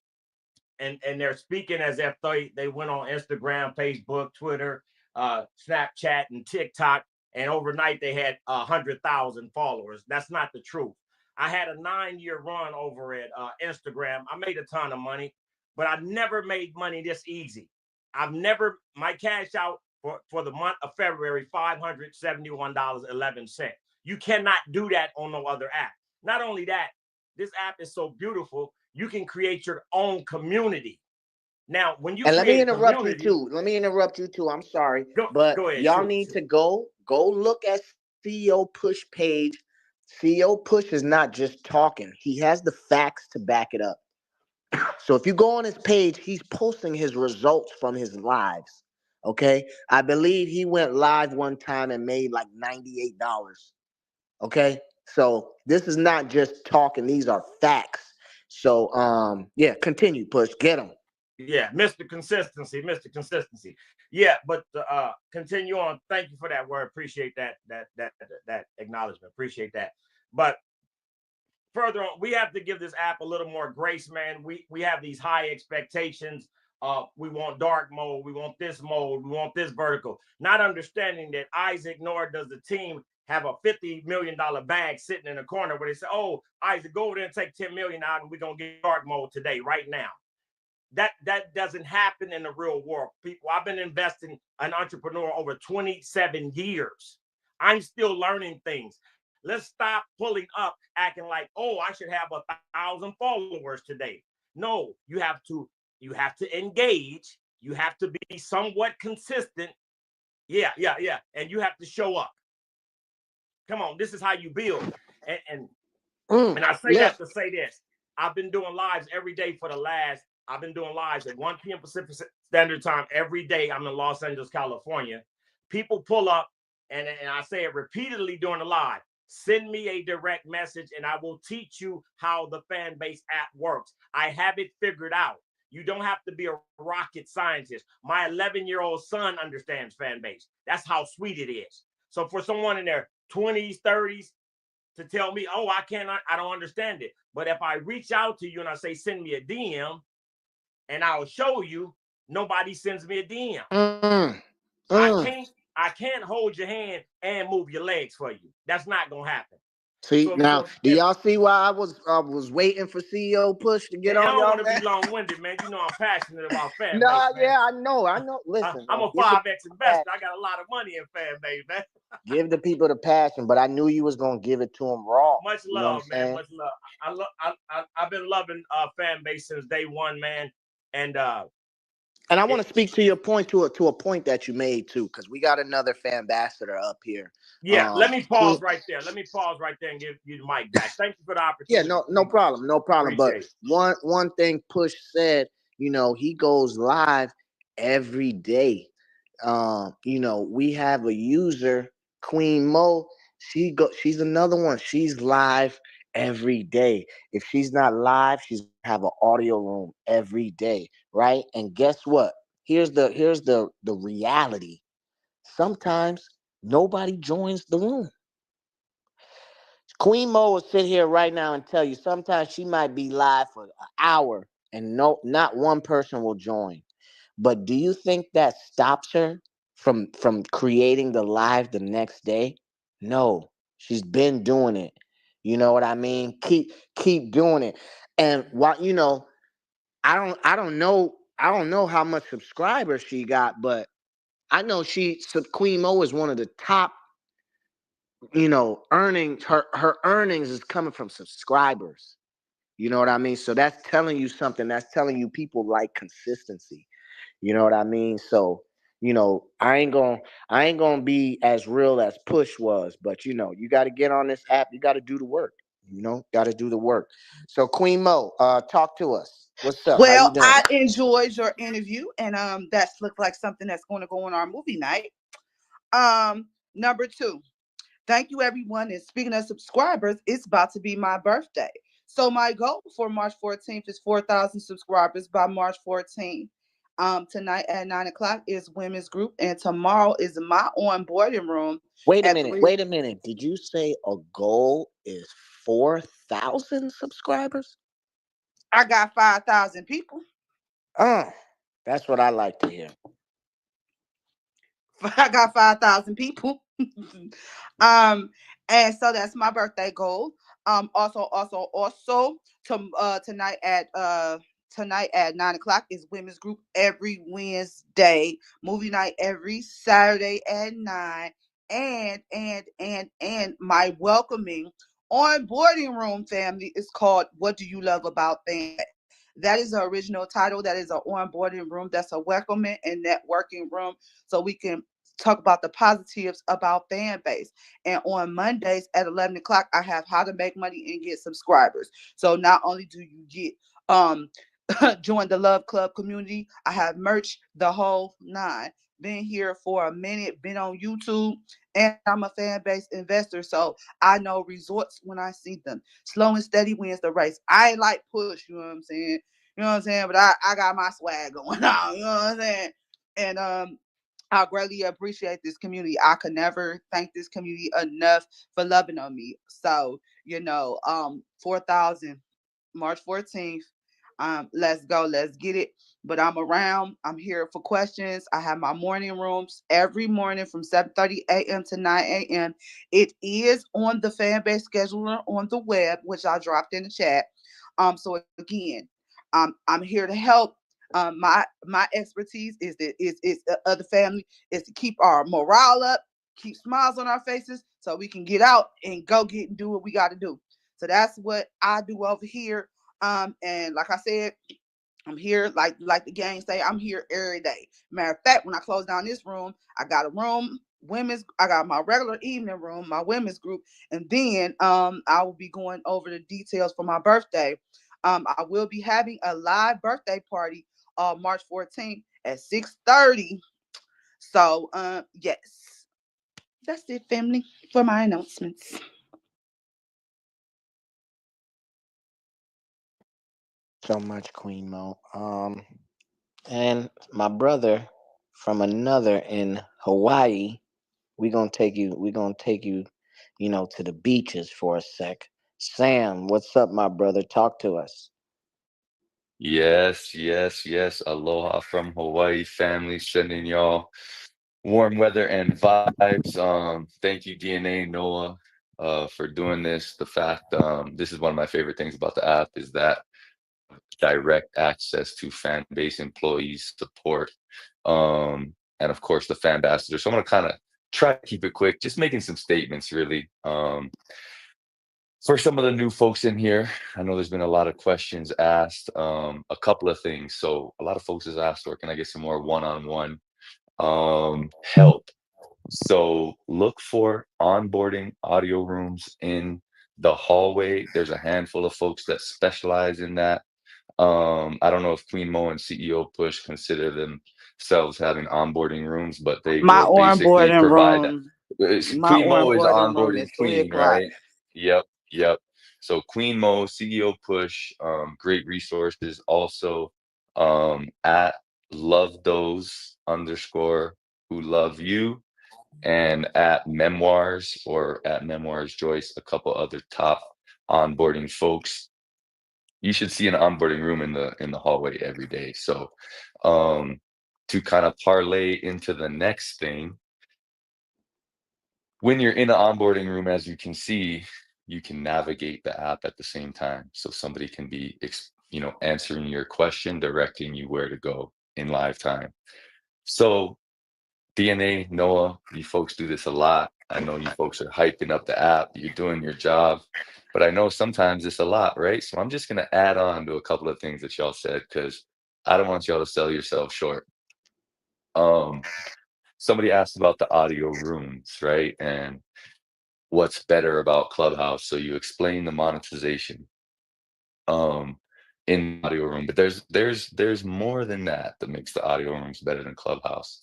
and they're speaking as if they went on Instagram, Facebook, Twitter, Snapchat, and TikTok, and overnight they had 100,000 followers. That's not the truth. I had a 9-year run over at Instagram. I made a ton of money, but I never made money this easy. My cash out for the month of February, $571.11. You cannot do that on no other app. Not only that, this app is so beautiful, you can create your own community. Now, when you And let me create a interrupt you community, too. I'm sorry, go but ahead, y'all shoot. need to go look at CEO Push page. CEO Push is not just talking; he has the facts to back it up. So if you go on his page, he's posting his results from his lives. Okay, I believe he went live one time and made like $98. Okay, so this is not just talking; these are facts. So yeah, continue, Push, get him. Yeah, Mr. Consistency. Yeah, but continue on. Thank you for that word. Appreciate that acknowledgement. Appreciate that. But further on, we have to give this app a little more grace, man. We have these high expectations. We want dark mode. We want this mode. We want this vertical. Not understanding that Isaac nor does the team have a $50 million bag sitting in a corner where they say, "Oh, Isaac, go over there and take 10 million out, and we're gonna get dark mode today, right now." That doesn't happen in the real world, people. I've been investing an entrepreneur over 27 years. I'm still learning things. Let's stop pulling up acting like, oh, I should have 1,000 followers today. No, you have to engage. You have to be somewhat consistent. Yeah. And you have to show up. Come on, this is how you build. And I say that to say this. I've been doing lives every day I've been doing lives at 1 p.m. Pacific Standard Time every day. I'm in Los Angeles, California. People pull up, and I say it repeatedly during the live. Send me a direct message, and I will teach you how the Fanbase app works. I have it figured out. You don't have to be a rocket scientist. My 11-year-old son understands Fanbase. That's how sweet it is. So for someone in their 20s, 30s, to tell me, oh, I don't understand it. But if I reach out to you and I say, send me a DM, and I'll show you, nobody sends me a DM. I can't hold your hand and move your legs for you. That's not gonna happen. See, so now, do y'all see why I was waiting for CEO Push to get on? I don't want to be long-winded, man. You know I'm passionate about Fanbase. No, yeah, I know. Listen, I'm a 5X investor. I got a lot of money in Fanbase, man. Give the people the passion, but I knew you was gonna give it to them raw. Much love, man. Much love. I've been loving Fanbase since day one, man. And I want to speak to your point to a point that you made too, because we got another Fanbassador up here. Yeah, let me pause right there. Let me pause right there and give you the mic back. Thank you for the opportunity. Yeah, no problem. Appreciate but one thing Push said, he goes live every day. We have a user, Queen Mo. She's another one. She's live every day. If she's not live, she's have an audio room every day, right? And guess what? Here's the reality. Sometimes nobody joins the room. Queen Mo will sit here right now and tell you sometimes she might be live for an hour and not one person will join. But do you think that stops her from creating the live the next day? No, she's been doing it. You know what I mean? Keep doing it. And what I don't know how much subscribers she got, but I know Queen Mo is one of the top earnings. Her earnings is coming from subscribers. You know what I mean? So that's telling you something. That's telling you people like consistency. You know what I mean? So, I ain't gonna be as real as Push was, but you got to get on this app. You got to do the work. Got to do the work. So, Queen Mo, talk to us. What's up? How you Well, doing? I enjoyed your interview, and that's looked like something that's going to go on our movie night. Number two, thank you everyone. And speaking of subscribers, it's about to be my birthday. So my goal for March 14th is 4,000 subscribers by March 14th. Tonight at 9 o'clock is women's group, and tomorrow is my onboarding room Wait a at minute. 3. Wait a minute. Did you say a goal is 4,000 subscribers? I got 5,000 people. That's what I like to hear. I got 5,000 people. And so that's my birthday goal. Also, tonight at 9 o'clock is women's group every Wednesday. Movie night every Saturday at 9. And my welcoming onboarding room family is called What Do You Love About Fan? That is the original title. That is an onboarding room. That's a welcoming and networking room, so we can talk about the positives about fan base. And on Mondays at 11 o'clock, I have how to make money and get subscribers. So not only do you get join the Love Club community, I have merch, the whole nine. Been here for a minute, been on YouTube, and I'm a fan base investor, so I know results when I see them. Slow and steady wins the race. I ain't like Push, you know what I'm saying? You know what I'm saying? But I got my swag going on, you know what I'm saying? And I greatly appreciate this community. I could never thank this community enough for loving on me. So, 4,000, March 14th. Let's go. Let's get it. But I'm around. I'm here for questions. I have my morning rooms every morning from 7:30 a.m. to 9 a.m. It is on the fan base scheduler on the web, which I dropped in the chat. So again, I'm here to help. My expertise is the family is to keep our morale up, keep smiles on our faces, so we can get out and go get and do what we got to do. So that's what I do over here. And like I said, I'm here, like the gang say, I'm here every day. Matter of fact, when I close down this room, I got a room, I got my regular evening room, my women's group, and then I will be going over the details for my birthday. I will be having a live birthday party March 14th at 6:30. So yes, that's it, family, for my announcements. So much, Queen Mo. And my brother from another in Hawaii, we're gonna take you, to the beaches for a sec. Sam, what's up, my brother? Talk to us. Yes, yes, yes. Aloha from Hawaii family, sending y'all warm weather and vibes. Thank you, DNA Noah, for doing this. The fact, this is one of my favorite things about the app is that direct access to fan base employees support, and of course the fan ambassador. So I'm gonna kind of try to keep it quick, just making some statements really. For some of the new folks in here, I know there's been a lot of questions asked. A couple of things. So a lot of folks has asked, or can I get some more one-on-one help? So look for onboarding audio rooms in the hallway. There's a handful of folks that specialize in that. I don't know if Queen Mo and CEO Push consider themselves having onboarding rooms, but they My will basically onboarding provide that. room, my Queen Mo is onboarding room onboarding is 3 queen, o'clock. right? Yep, yep. So Queen Mo, CEO Push, great resources. Also, at love those underscore who love you, and at memoirs or at memoirs Joyce, a couple other top onboarding folks. You should see an onboarding room in the hallway every day. So to kind of parlay into the next thing, when you're in an onboarding room, as you can see, you can navigate the app at the same time. So somebody can be, answering your question, directing you where to go in live time. So DNA, Noah, you folks do this a lot. I know you folks are hyping up the app. You're doing your job. but I know sometimes it's a lot, right? So I'm just gonna add on to a couple of things that y'all said because I don't want y'all to sell yourself short. Um, Somebody asked about the audio rooms, right? And what's better about Clubhouse. So you explain the monetization um in the audio room, but there's more than that makes the audio rooms better than Clubhouse.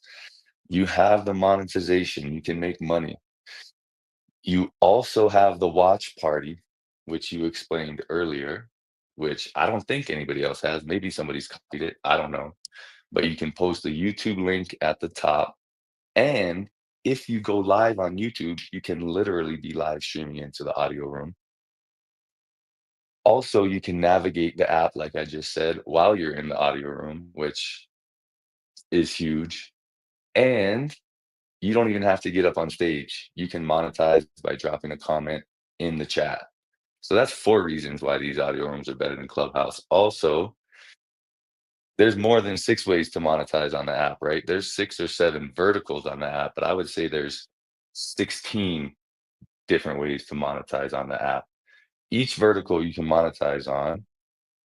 You have the monetization, you can make money. You also have the watch party, which you explained earlier, which I don't think anybody else has. Maybe somebody's copied it, I don't know. But you can post a YouTube link at the top. And if you go live on YouTube, you can literally be live streaming into the audio room. Also, you can navigate the app, like I just said, while you're in the audio room, which is huge. And you don't even have to get up on stage. You can monetize by dropping a comment in the chat. So that's 4 reasons why these audio rooms are better than Clubhouse. Also, there's more than 6 ways to monetize on the app, right? There's 6 or 7 verticals on the app, but I would say there's 16 different ways to monetize on the app. Each vertical you can monetize on,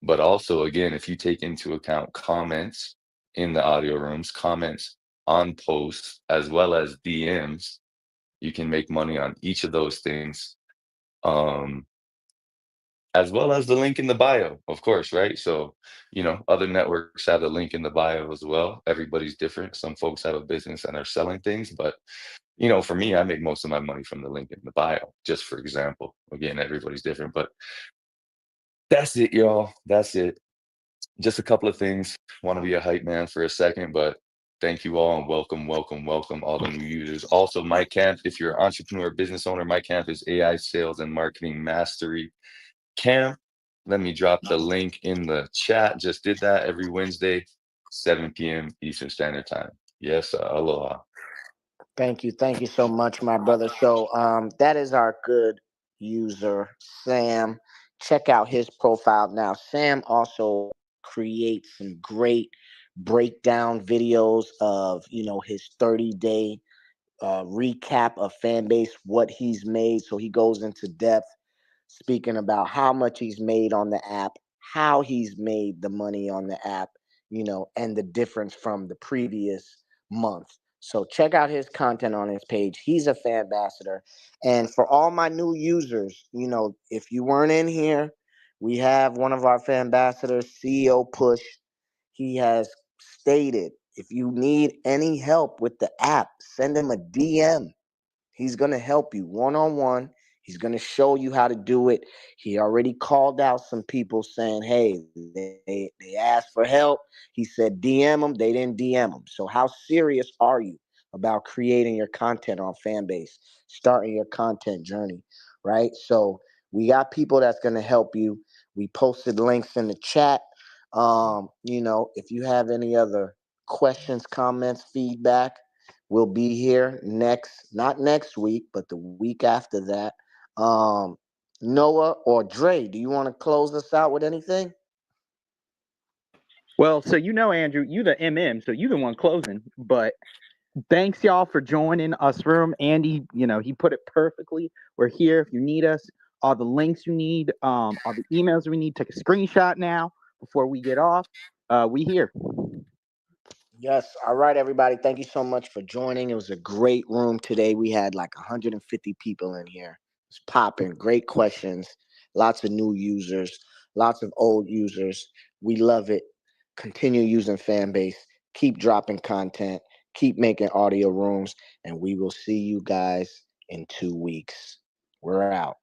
but also, again, if you take into account comments in the audio rooms, comments on posts, as well as DMs, you can make money on each of those things. As well as the link in the bio, of course, right? So, other networks have the link in the bio as well. Everybody's different. Some folks have a business and are selling things, but for me, I make most of my money from the link in the bio, just for example. Again, everybody's different, but that's it, y'all. That's it. Just a couple of things. Want to be a hype man for a second, but thank you all and welcome, welcome, welcome all the new users. Also, my camp, if you're an entrepreneur, business owner, my camp is AI Sales and Marketing Mastery Camp. Let me drop the link in the chat. Just did that every Wednesday, 7 p.m. Eastern Standard Time. Yes, aloha. Thank you so much, my brother. So that is our good user Sam. Check out his profile now. Sam also creates some great breakdown videos of his 30-day recap of Fanbase, what he's made. So he goes into depth speaking about how much he's made on the app, how he's made the money on the app, and the difference from the previous month. So check out his content on his page. He's a fan ambassador. And for all my new users, if you weren't in here, we have one of our fan ambassadors, CEO Push. He has stated if you need any help with the app, send him a DM. He's going to help you one-on-one. He's going to show you how to do it. He already called out some people saying, hey, they asked for help. He said, DM them. They didn't DM them. So how serious are you about creating your content on Fanbase, starting your content journey, right? So we got people that's going to help you. We posted links in the chat. If you have any other questions, comments, feedback, we'll be here not next week, but the week after that. Noah or Dre, do you want to close us out with anything? Well, so Andrew, you the MM, so you the one closing. But thanks y'all for joining us room. Andy, he put it perfectly. We're here if you need us. All the links you need, all the emails we need. Take a screenshot now before we get off. We here. Yes. All right, everybody. Thank you so much for joining. It was a great room today. We had like 150 people in here. It's popping. Great questions. Lots of new users, lots of old users. We love it. Continue using Fanbase. Keep dropping content. Keep making audio rooms. And we will see you guys in 2 weeks. We're out.